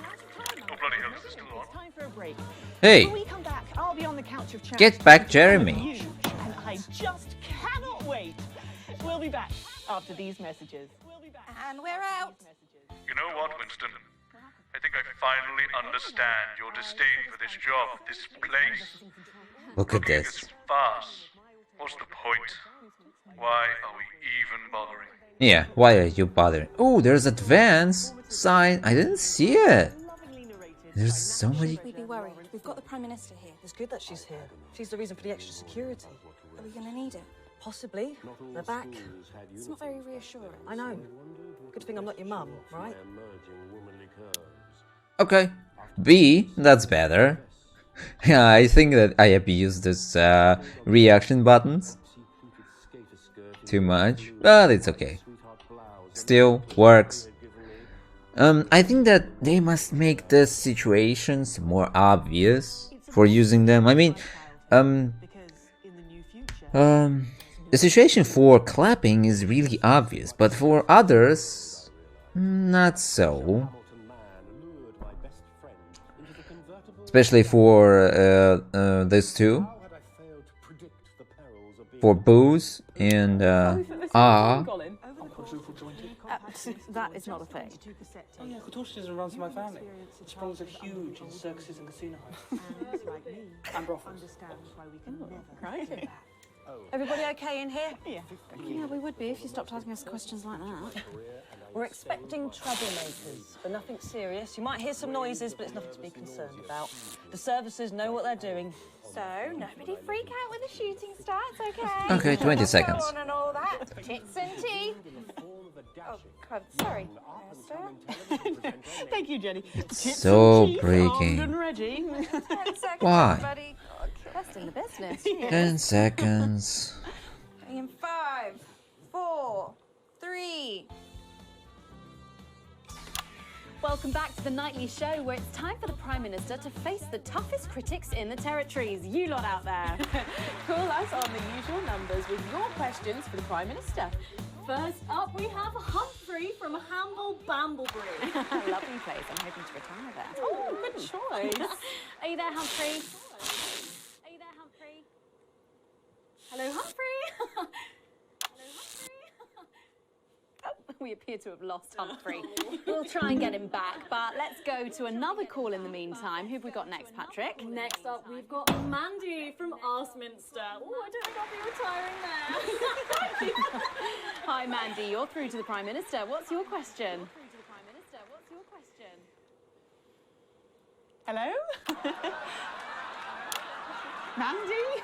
Speaker 2: Oh, bloody hell, is this still on?
Speaker 9: Time for a break.
Speaker 1: Hey.
Speaker 9: When we come back, I'll be on the couch of chat.
Speaker 1: Get back, Jeremy.
Speaker 9: And I just cannot wait. We'll be back after these messages.
Speaker 4: And we're out.
Speaker 2: You know what, Winston? I think I finally understand your disdain for this job, this place.
Speaker 1: Look at this.
Speaker 2: This farce. What's the point? Why are we even bothering?
Speaker 1: Yeah, why are you bothering? Oh, there's advance sign. I didn't see it. There's so many.
Speaker 4: We'd be worried. We've got the Prime Minister here.
Speaker 12: It's good that she's here. She's the reason for the extra security.
Speaker 4: Are we going to need it?
Speaker 12: Possibly. They're back.
Speaker 4: It's not very reassuring.
Speaker 12: I know. Good thing I'm not your mum, right?
Speaker 1: Okay. B, that's better. Yeah, I think that I abused this reaction buttons too much, but it's okay. Still works. I think that they must make the situations more obvious for using them. I mean, the situation for clapping is really obvious, but for others, not so. Especially for these two. For Booze and
Speaker 12: That is not a thing.
Speaker 3: Oh yeah, Contortionism runs in my family. Its springs are huge in circuses and casinos. And brothels.
Speaker 12: Right. Everybody okay in here?
Speaker 4: Yeah, we would be if you stopped asking us questions like that.
Speaker 12: We're expecting troublemakers, but nothing serious. You might hear some noises, but it's nothing to be concerned about. The services know what they're doing.
Speaker 4: So, nobody freak out with the shooting starts, okay?
Speaker 1: Okay, 20
Speaker 4: Go
Speaker 1: seconds.
Speaker 4: on and all that. Tits and teeth. Oh, God, sorry.
Speaker 9: Thank you, Jenny.
Speaker 1: So breaking.
Speaker 9: And ready.
Speaker 4: 10 seconds,
Speaker 1: Why?
Speaker 4: buddy.
Speaker 5: Best in the business.
Speaker 1: 10 seconds.
Speaker 4: In 5, 4, 3.
Speaker 5: Welcome back to the nightly show where it's time for the Prime Minister to face the toughest critics in the territories. You lot out there. Call us on the usual numbers with your questions for the Prime Minister.
Speaker 9: First up, we have Humphrey from Hamble Bamblebury.
Speaker 5: Lovely place. I'm hoping to retire there.
Speaker 9: Oh, good choice.
Speaker 5: Are you there, Humphrey? Are you there, Humphrey? Hello, Humphrey? Hello, Humphrey? We appear to have lost Humphrey. We'll try and get him back, but let's go to another call in the meantime. Who have we got next, Patrick?
Speaker 9: Next up, we've got Mandy from Askminster. Oh, I don't think I'll be retiring there.
Speaker 5: Hi, Mandy. You're through to the Prime Minister. What's your question?
Speaker 14: Hello? Mandy?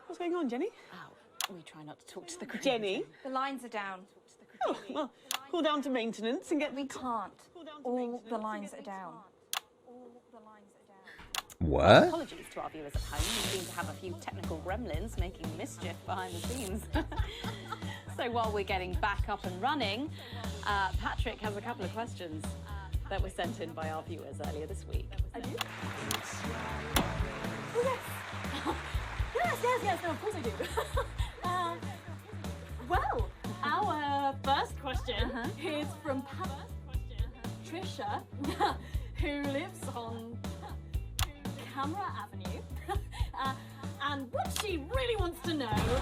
Speaker 14: What's going on, Jenny?
Speaker 5: Oh, we try not to talk to the crew.
Speaker 14: Jenny?
Speaker 4: The lines are down.
Speaker 14: Oh, well, call down to maintenance and get...
Speaker 4: We can't. All the lines are down.
Speaker 1: What?
Speaker 5: Apologies to our viewers at home. We seem to have a few technical gremlins making mischief behind the scenes. So while we're getting back up and running, Patrick has a couple of questions that were sent in by our viewers earlier this week.
Speaker 9: I do? Oh, yes, no, of course I do. Well, our first question is from Trisha, who lives on Camera Avenue. And what she really wants to know...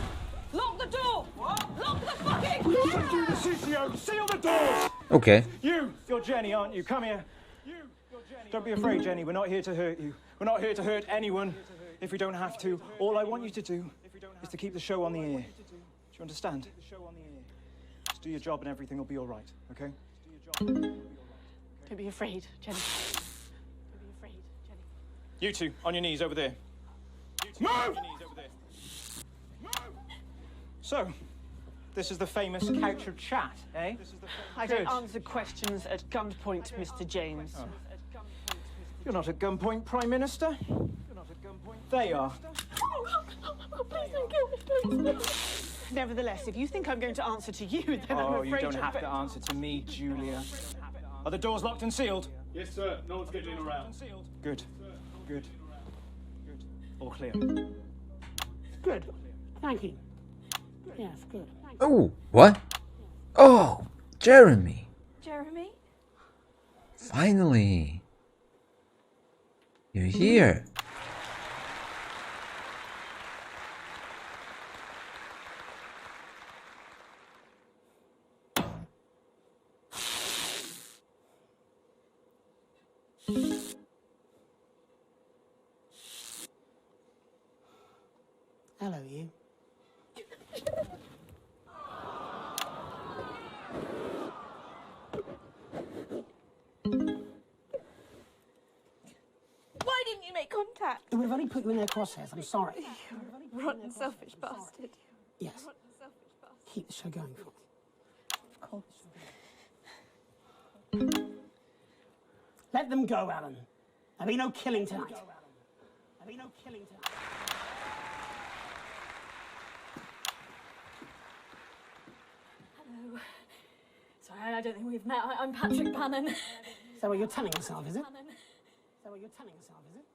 Speaker 9: Lock the door! What? Lock the fucking door!
Speaker 7: Listen to the CCO! Seal the doors!
Speaker 1: Okay.
Speaker 7: You're Jenny, aren't you? Come here. Don't be afraid, Jenny. We're not here to hurt you. We're not here to hurt anyone if we don't have to. All I want you to do is to keep the show on the air. Do you understand? Just do your job and everything will be all right, okay?
Speaker 14: Don't be afraid, Jenny. Don't be afraid, Jenny.
Speaker 7: You two, on your knees over there. Move! So, this is the famous couch of chat, eh?
Speaker 14: I don't answer questions at gunpoint, Mr. James.
Speaker 7: Oh. You're not at gunpoint, Prime Minister. They are.
Speaker 14: Oh, please don't kill me, please. Nevertheless, if you think I'm going to answer to you, then I'm afraid
Speaker 7: you don't have to answer to me, Julia. Are the doors locked and sealed?
Speaker 2: Yes, sir. No one's getting around.
Speaker 7: Good. Good. Good. All clear.
Speaker 15: Good. Thank you. Yes, good.
Speaker 1: Oh, what? Oh, Jeremy.
Speaker 4: Jeremy?
Speaker 1: Finally. You're here.
Speaker 15: Hello, you.
Speaker 4: Why didn't you make contact?
Speaker 15: We've only put you in their crosshairs. I'm sorry.
Speaker 4: Rotten, selfish bastard.
Speaker 15: Yes. Keep the show going for us.
Speaker 4: Of course.
Speaker 15: Let them go, Alan. There'll be no killing tonight. There'll be no killing tonight.
Speaker 9: Hello. Sorry, I don't think we've met. I'm Patrick Bannon.
Speaker 15: Is that what you're telling yourself, is it? Is that what you're telling yourself, is it?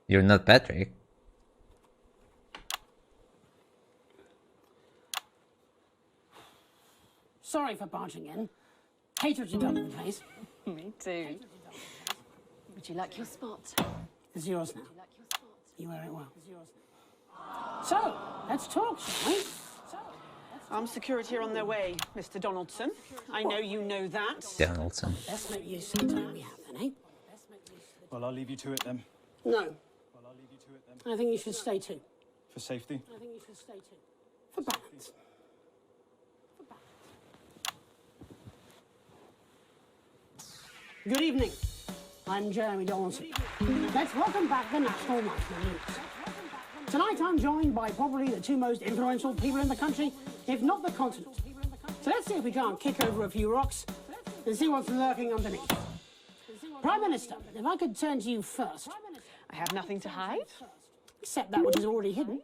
Speaker 1: You're not Patrick.
Speaker 15: Sorry for barging in. Hate what you've done to the place.
Speaker 5: Me too. Would you like your spot?
Speaker 15: It's yours now. You wear it well. It's yours now. So, let's talk, shall we?
Speaker 14: Armed security are on their way, Mr. Donaldson. I know you know that.
Speaker 1: Donaldson.
Speaker 15: Let's make use of the time we have then, eh?
Speaker 7: Well, I'll leave you to it then.
Speaker 15: No.
Speaker 7: Well, I'll leave you to it then.
Speaker 15: I think you should stay too.
Speaker 7: For safety.
Speaker 15: I think you should stay too. For balance. Good evening. I'm Jeremy Donaldson. Let's welcome back the National Nightly News. Tonight I'm joined by probably the two most influential people in the country, if not the continent. So let's see if we can't kick over a few rocks and see what's lurking underneath. Prime Minister, if I could turn to you first.
Speaker 14: I have nothing to hide.
Speaker 15: Except that which is already hidden.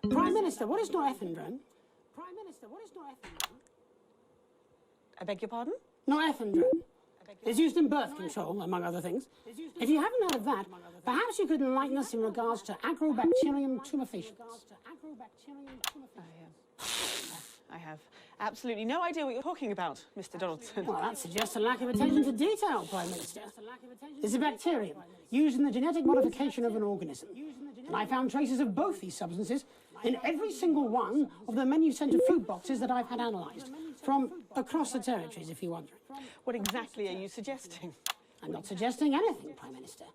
Speaker 15: Prime Minister, what is norethindrone? Prime Minister, what is norethindrone?
Speaker 14: I beg your pardon?
Speaker 15: Norethindrone. It's used in birth control, among other things. If you haven't heard of that, perhaps you could enlighten us in regards to Agrobacterium tumefaciens.
Speaker 14: I have absolutely no idea what you're talking about, Mr. Donaldson.
Speaker 15: Well, that suggests a lack of attention to detail, Prime Minister. It's a bacterium used in the genetic modification of an organism. And I found traces of both these substances in every single one of the menu centre food boxes that I've had analysed, from across the territories, if you're wondering.
Speaker 14: What exactly are you suggesting?
Speaker 15: I'm not suggesting anything, Prime Minister.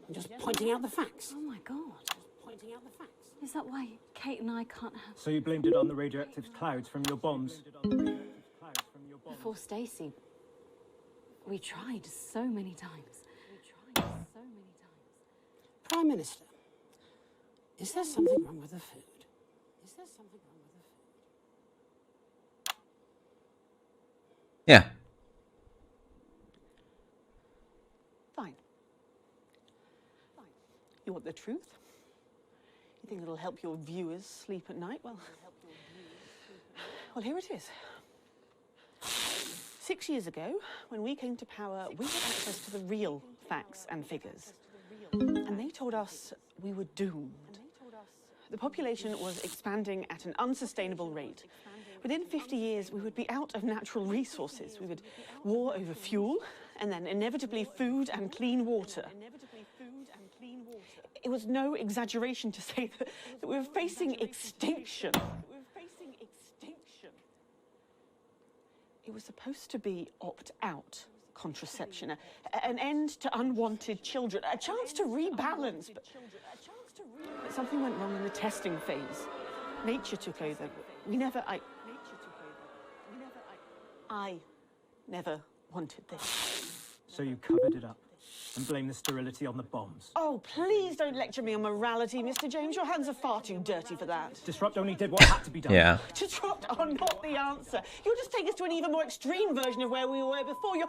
Speaker 15: I'm just pointing out the facts.
Speaker 5: Oh my God.
Speaker 15: Pointing out the facts.
Speaker 5: Is that why Kate and I can't have...
Speaker 7: So you blamed it on the radioactive clouds from your bombs?
Speaker 5: Before Stacey, we tried so many times.
Speaker 15: Prime Minister, is there something wrong with the food? Is there something wrong with the food?
Speaker 1: Yeah.
Speaker 14: Fine. You want the truth? You think it'll help your viewers sleep at night? Well, here it is. 6 years ago, when we came to power, we had access to the real facts and figures. And they told us we were doomed. The population was expanding at an unsustainable rate. Within 50 years, we would be out of natural resources. We would war over fuel, and then inevitably food and clean water. It was no exaggeration to say that we were facing extinction. It was supposed to be opt-out contraception, an end to unwanted children, a chance to rebalance. But something went wrong in the testing phase. Nature took over. I never wanted this.
Speaker 7: So you covered it up and blame the sterility on the bombs.
Speaker 14: Oh, please don't lecture me on morality, Mr. James. Your hands are far too dirty for that.
Speaker 7: Disrupt only did what had to be done.
Speaker 1: Yeah.
Speaker 14: Disrupt are not the answer. You'll just take us to an even more extreme version of where we were before. Your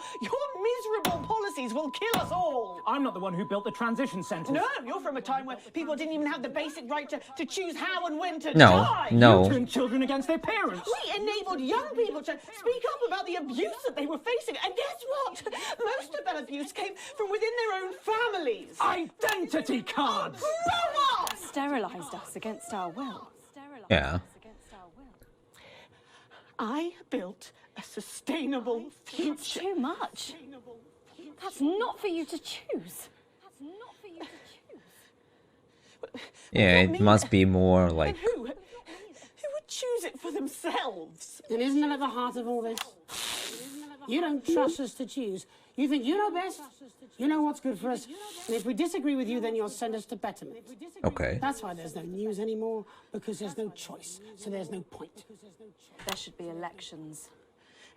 Speaker 14: miserable policies will kill us all.
Speaker 7: I'm not the one who built the transition centres.
Speaker 14: No, you're from a time where people didn't even have the basic right to choose how and when to
Speaker 1: No,
Speaker 14: die.
Speaker 1: no.
Speaker 7: You turned children against their parents.
Speaker 14: We enabled young people to speak up about the abuse that they were facing. And guess what? Most of that abuse came from within their own families.
Speaker 7: Identity cards!
Speaker 14: Grow up!
Speaker 5: Sterilised us against our will.
Speaker 1: Yeah.
Speaker 14: I built a sustainable future.
Speaker 5: That's too much. That's not for you to choose.
Speaker 1: Yeah, it must be more like...
Speaker 14: And who would choose it for themselves?
Speaker 15: And isn't it at the heart of all this? You don't trust us to choose. You think you know best, you know what's good for us, and if we disagree with you, then you'll send us to betterment.
Speaker 1: Okay.
Speaker 15: That's why there's no news anymore, because there's no choice, so there's no point.
Speaker 5: There should be elections.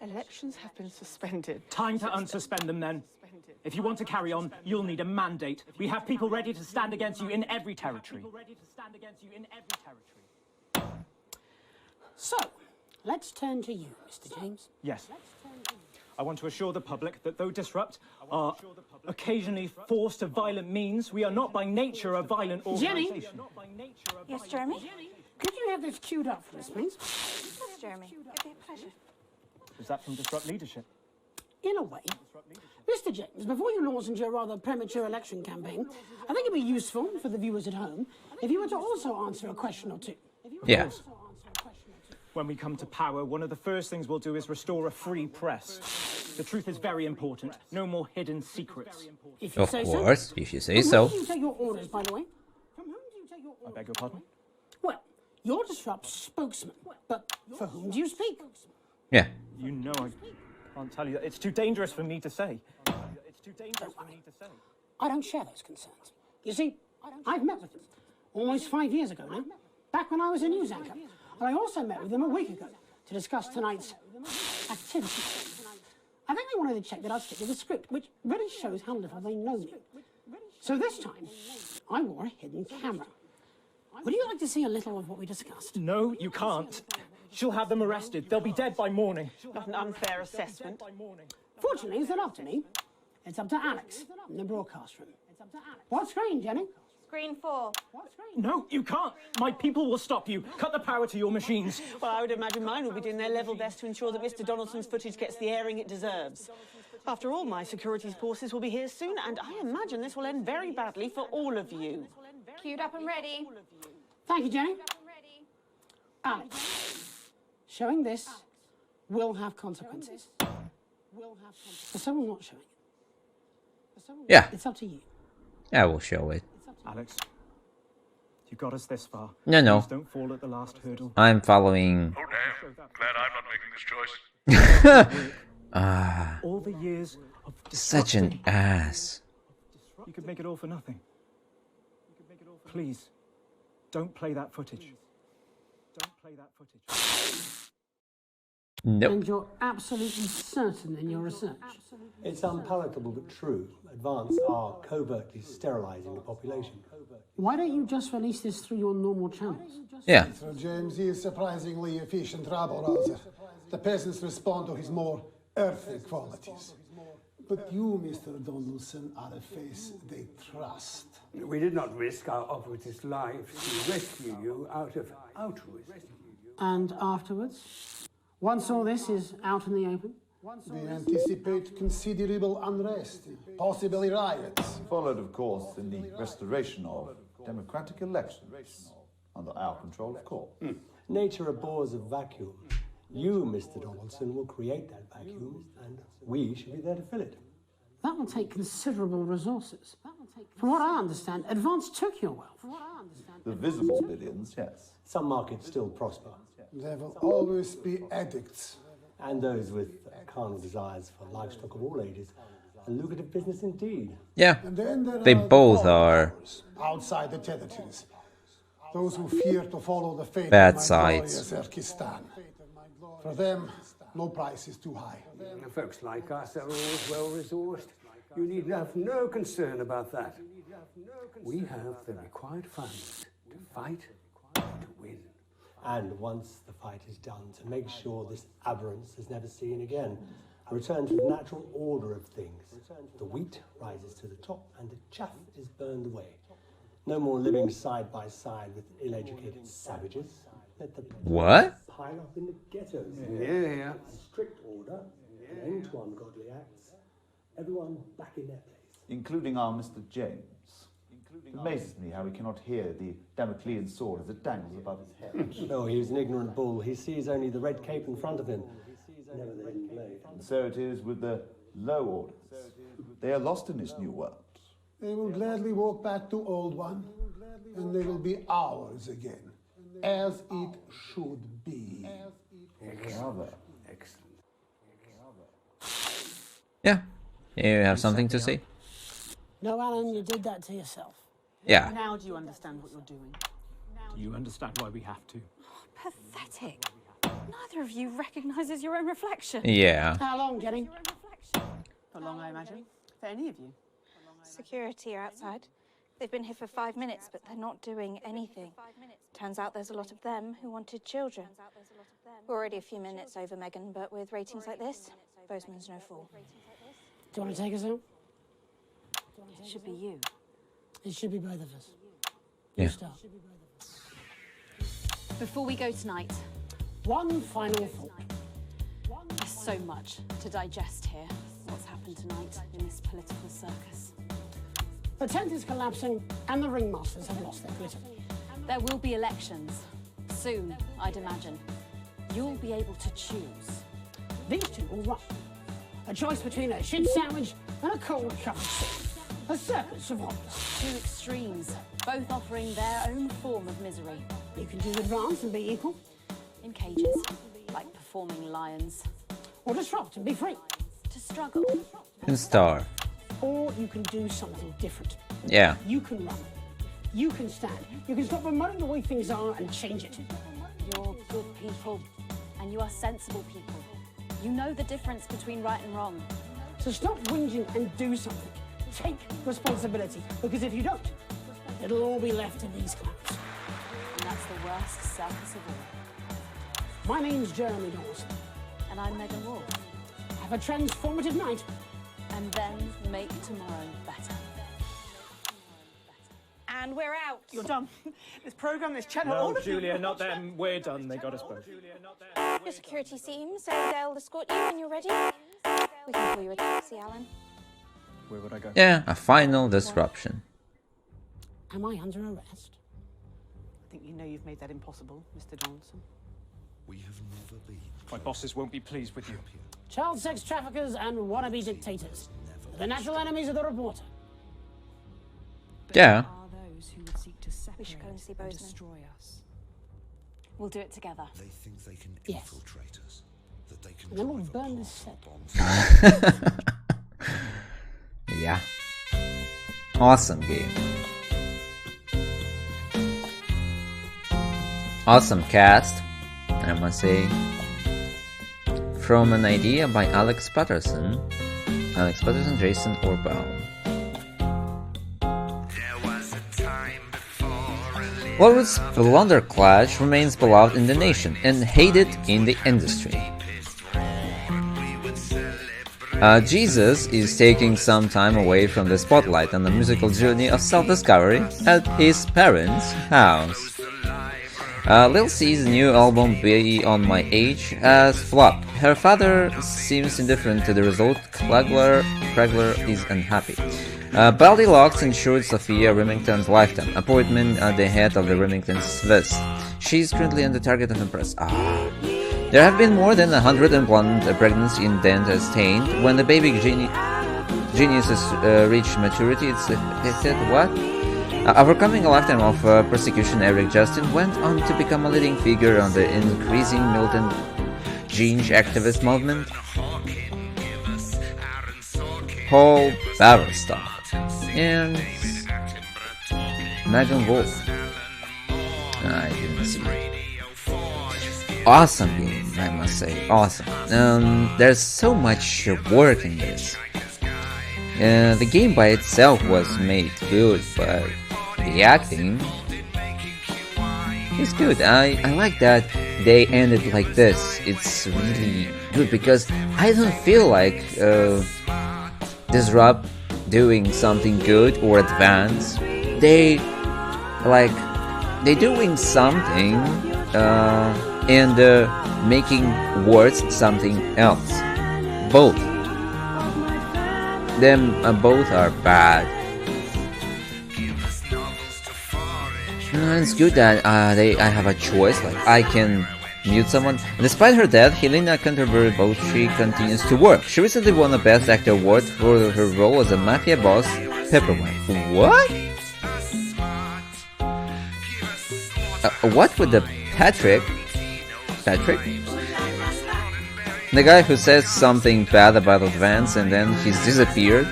Speaker 14: Elections have been suspended.
Speaker 7: Time to unsuspend them then. If you want to carry on, you'll need a mandate. We have people ready to stand against you in every territory.
Speaker 15: So, let's turn to you, Mr. James.
Speaker 7: Yes. I want to assure the public that though Disrupt are occasionally forced to violent means, we are not by nature a violent organisation.
Speaker 15: Jenny?
Speaker 4: Yes, Jeremy?
Speaker 15: Could you have this queued up for us, please?
Speaker 4: Yes, Jeremy. It'd be a pleasure.
Speaker 7: Is that from Disrupt leadership?
Speaker 15: In a way. Mr. James, before you launch into your rather premature election campaign, I think it'd be useful for the viewers at home if you were to also answer a question or two.
Speaker 1: Yeah.
Speaker 7: When we come to power, one of the first things we'll do is restore a free press. The truth is very important. No more hidden secrets.
Speaker 15: If you
Speaker 1: Of
Speaker 15: say
Speaker 1: course,
Speaker 15: so.
Speaker 1: if you say
Speaker 15: From
Speaker 1: so.
Speaker 15: whom do you take your orders, by the way? From whom do you take your orders?
Speaker 7: I beg your pardon?
Speaker 15: Well, you're Disrupt's spokesman, but for whom do you speak?
Speaker 1: Yeah.
Speaker 7: You know I can't tell you that. It's too dangerous for me to say.
Speaker 15: I don't share those concerns. You see, I've met with them almost 5 years ago now, back when I was a news anchor. And I also met with them a week ago to discuss tonight's activities. I think they wanted to check that I'd stick to the script, which really shows how little they know me. So this time, I wore a hidden camera. Would you like to see a little of what we discussed?
Speaker 7: No, you can't. She'll have them arrested. They'll be dead by morning.
Speaker 14: Not an unfair assessment.
Speaker 15: Fortunately, it's not up to me. It's up to Alex in the broadcast room. What screen, Jenny?
Speaker 4: Screen 4.
Speaker 7: No, you can't. My people will stop you. Cut the power to your machines.
Speaker 14: Well, I would imagine mine will be doing their level best to ensure that Mr. Donaldson's footage gets the airing it deserves. After all, my security forces will be here soon, and I imagine this will end very badly for all of you.
Speaker 4: Queued up and ready.
Speaker 15: Thank you, Jenny. Alex, showing this will have consequences. For someone not showing it.
Speaker 1: Yeah.
Speaker 15: It's up to you.
Speaker 1: I will show it.
Speaker 7: Alex, you got us this far.
Speaker 1: No, no.
Speaker 7: Please don't fall at the last hurdle.
Speaker 1: I'm following.
Speaker 2: Oh, damn. Glad I'm not making this choice.
Speaker 1: Ah,
Speaker 7: All the years of
Speaker 1: such an ass.
Speaker 7: You could make it all for nothing. Please, don't play that footage. Don't play that footage.
Speaker 1: Nope.
Speaker 15: And you're absolutely certain in your research.
Speaker 16: It's unpalatable but true. Advance are covertly sterilising the population.
Speaker 15: Why don't you just release this through your normal channels?
Speaker 1: Yeah.
Speaker 17: Sir James is surprisingly efficient rabble-rouser. The peasants respond to his more earthly qualities. But you, Mr. Donaldson, are a face they trust.
Speaker 18: We did not risk our operatives' lives to rescue you out of altruism.
Speaker 15: And afterwards? Once all this is out in the open?
Speaker 17: They anticipate considerable unrest, possibly riots.
Speaker 19: Followed, of course, in the restoration of democratic elections under our control, of course.
Speaker 16: Nature abhors a vacuum. You, Mr. Donaldson, will create that vacuum, and we should be there to fill it.
Speaker 15: That will take considerable resources. From what I understand, Advance took your wealth.
Speaker 19: The visible billions, yes.
Speaker 16: Some markets still prosper.
Speaker 17: There will always be addicts.
Speaker 16: And those with carnal desires for livestock of all ages. A lucrative business indeed.
Speaker 1: Yeah.
Speaker 17: And then there
Speaker 1: They
Speaker 17: are
Speaker 1: both
Speaker 17: the
Speaker 1: are
Speaker 17: outside the territories. Those who fear to follow the fate
Speaker 1: bad
Speaker 17: of my
Speaker 1: sides.
Speaker 17: glorious Erkistan. For them, no price is too high.
Speaker 18: Folks like us are always well-resourced. You need have no concern about that. We have the required funds to fight and to win.
Speaker 16: And once the fight is done, to make sure this aberrance is never seen again. A return to the natural order of things. The wheat rises to the top and the chaff is burned away. No more living side by side with ill-educated savages. Let the
Speaker 1: What?
Speaker 16: pile up in the ghettos.
Speaker 18: Yeah.
Speaker 16: Strict order, an end to ungodly acts. Everyone back in their place.
Speaker 19: Including our Mr. James. It amazes me how he cannot hear the Damoclean sword as it dangles above his head.
Speaker 16: No, he's an ignorant bull. He sees only the red cape in front of him. Never the hidden blade.
Speaker 19: And so it is with the low orders. They are lost in this new world.
Speaker 17: They will gladly walk back to Old One, and they will be ours again, as it should be.
Speaker 19: Excellent.
Speaker 1: Yeah. You have something to say?
Speaker 15: No, Alan, you did that to yourself.
Speaker 1: Yeah.
Speaker 14: Now do you understand what you're doing?
Speaker 7: Do you understand why we have to?
Speaker 5: Pathetic. Neither of you recognises your own reflection.
Speaker 1: Yeah.
Speaker 15: How long, Jenny?
Speaker 14: For long, I imagine. For any of you.
Speaker 4: Security are outside. They've been here for 5 minutes, but they're not doing anything. Turns out there's a lot of them who wanted children. We're already a few minutes over, Megan, but with ratings like this, Bozeman's no fool.
Speaker 15: Do you want to take us out?
Speaker 5: It should be you.
Speaker 15: It should be both of us.
Speaker 1: Yeah.
Speaker 15: You start.
Speaker 5: Before we go tonight,
Speaker 15: one final thought.
Speaker 5: There's so much to digest here. What's happened tonight in this political circus.
Speaker 15: The tent is collapsing and the ringmasters have lost their glitter.
Speaker 5: There will be elections. Soon, I'd imagine. You'll be able to choose.
Speaker 15: These two will run. A choice between a shit sandwich and a cold cup of soup. A circus of horrors.
Speaker 5: Two extremes, both offering their own form of misery.
Speaker 15: You can do advance and be equal.
Speaker 5: In cages, like performing lions.
Speaker 15: Or disrupt and be free.
Speaker 5: To struggle.
Speaker 1: And starve.
Speaker 15: Or you can do something different.
Speaker 1: Yeah.
Speaker 15: You can run. You can stand. You can stop promoting the way things are and change it.
Speaker 5: You're good people, and you are sensible people. You know the difference between right and wrong.
Speaker 15: So stop whinging and do something. Take responsibility, because if you don't, it'll all be left to these clowns.
Speaker 5: And that's the worst circus of all.
Speaker 15: My name's Jeremy Dawson.
Speaker 5: And I'm Megan Wolf.
Speaker 15: Have a transformative night.
Speaker 5: And then make tomorrow better.
Speaker 4: And we're out.
Speaker 14: You're done. This programme, this channel,
Speaker 7: No,
Speaker 14: all of
Speaker 7: Julia,
Speaker 14: you.
Speaker 7: not them. We're done. They got us both.
Speaker 4: Your security team, so they'll escort you when you're ready. We can call you a taxi, Alan.
Speaker 7: Where would I go?
Speaker 1: Yeah, a final disruption.
Speaker 15: Am I under arrest?
Speaker 14: I think you know you've made that impossible, Mr. Donaldson.
Speaker 18: We have never been. My bosses won't be pleased with you.
Speaker 15: Child sex traffickers and wannabe dictators. The natural enemies of the reporter.
Speaker 1: Yeah.
Speaker 4: We should go and see Bozeman.
Speaker 5: We'll do it together.
Speaker 18: They think they can infiltrate us. That they can
Speaker 15: And then we'll burn this set.
Speaker 1: Yeah. Awesome game. Awesome cast, I must say. From an idea by Alex Patterson, Jason Orbaum. Lawrence Blunderclash remains beloved in the nation and hated in the industry. Jesus is taking some time away from the spotlight on the musical journey of self-discovery at his parents' house. Lil C's new album Be On My Age has flopped. Her father seems indifferent to the result. Craigler is unhappy. Baldylocks ensured Sophia Remington's lifetime appointment at the head of the Remington Swiss. She is currently on the target of the press. There have been more than 100 unplanned pregnancies in Dent-Stained. When the baby geniuses reach maturity, they said what? Overcoming a lifetime of persecution, Eric Justin went on to become a leading figure on the increasing militant gene activist movement. Paul Baverstock and Megan Wolf. I didn't see it. Awesome game, I must say. Awesome. There's so much work in this. The game by itself was made good, but the acting is good. I like that they ended like this. It's really good because I don't feel like Disrupt doing something good or advanced. They doing something and making words something else. Both. Both are bad. It's good that I have a choice. Like I can mute someone. Despite her death, Helena Canterbury-Bowditch continues to work. She recently won a Best Actor award for her role as a mafia boss, Peppermint. What? What with the Patrick? The guy who says something bad about Advance and then he's disappeared.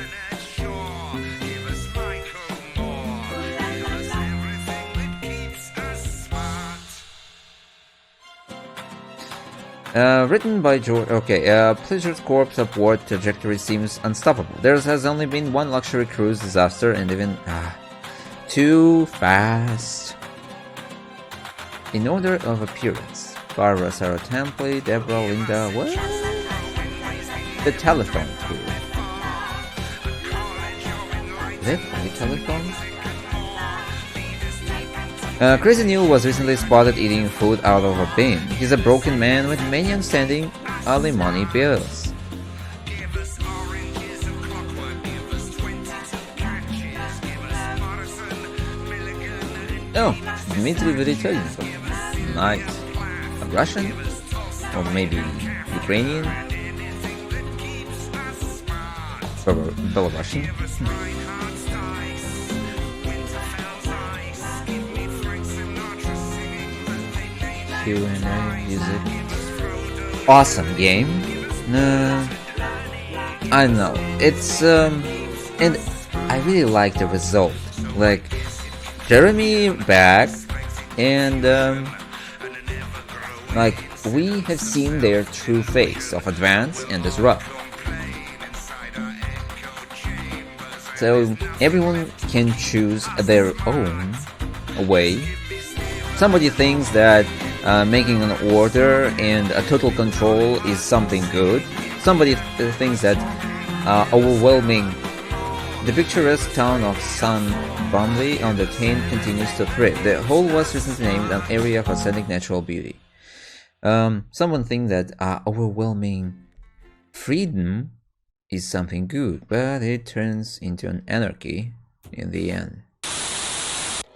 Speaker 1: Written by George. Okay, Pleasure's Corp's upward trajectory seems unstoppable. There has only been one luxury cruise disaster and even too fast. In order of appearance: Barbara, Sarah Templey, Deborah, Linda. What? The Telephone Crew. They play telephone? Crazy Neil was recently spotted eating food out of a bin. He's a broken man with many outstanding alimony bills. Oh, Dmitry Veritolyakov. Nice. A Russian? Or maybe Ukrainian? Belarusian? Q&A, music. Awesome game. I don't know. It's and I really like the result. Like Jeremy back and like we have seen their true face of Advance and Disrupt. So everyone can choose their own way. Somebody thinks that making an order and a total control is something good. Somebody thinks that overwhelming. The picturesque town of San Bromley on the Tyne continues to thrive. The whole was recently named an area of authentic natural beauty. Someone thinks that overwhelming freedom is something good, but it turns into an anarchy in the end.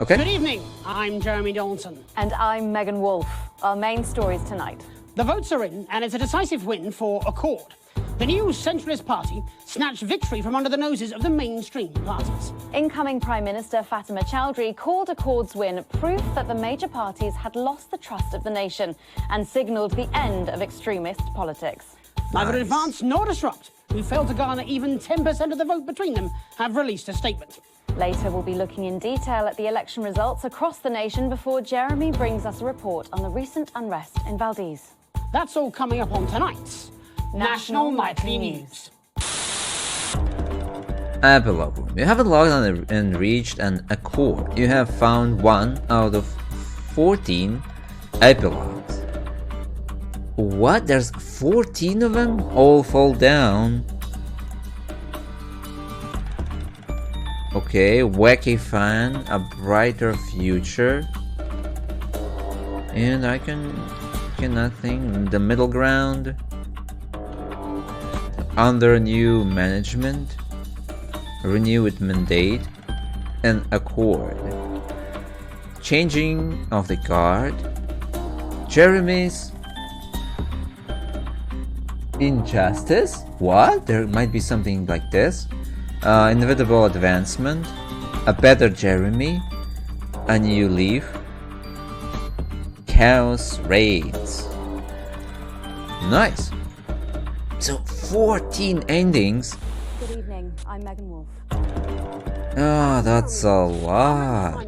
Speaker 1: Okay?
Speaker 15: Good evening, I'm Jeremy Donaldson.
Speaker 5: And I'm Megan Wolf. Our main stories tonight.
Speaker 15: The votes are in, and it's a decisive win for Accord. The new centralist party snatched victory from under the noses of the mainstream parties.
Speaker 5: Incoming Prime Minister Fatima Chowdhury called Accord's win proof that the major parties had lost the trust of the nation and signalled the end of extremist politics.
Speaker 15: Neither Advance nor Disrupt, who failed to garner even 10% of the vote between them, have released a statement.
Speaker 5: Later, we'll be looking in detail at the election results across the nation before Jeremy brings us a report on the recent unrest in Valdez.
Speaker 15: That's all coming up on tonight's National Nightly News.
Speaker 1: Epilogue. You haven't logged on and reached an accord. You have found 1 out of 14 epilogues. What? There's 14 of them? All fall down. Okay, Wacky Fan, A Brighter Future. And I cannot think. The Middle Ground. Under new management, renew with mandate, and accord. Changing of the guard. Jeremy's injustice. What? There might be something like this. Inevitable advancement. A better Jeremy. A new leaf. Chaos raids. Nice. So 14 endings.
Speaker 5: Good evening, I'm Megan Wolf.
Speaker 1: Ah, that's a lot.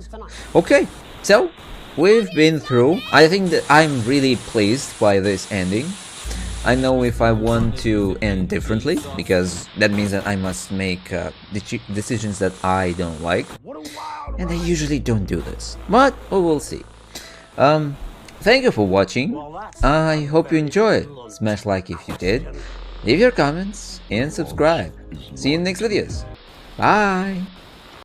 Speaker 1: Okay, so we've been through. I think that I'm really pleased by this ending. I know if I want to end differently, because that means that I must make decisions that I don't like, and I usually don't do this, but we will see. Thank you for watching. I hope you enjoyed. Smash like if you did. Leave your comments and subscribe. See you in the next videos. Bye!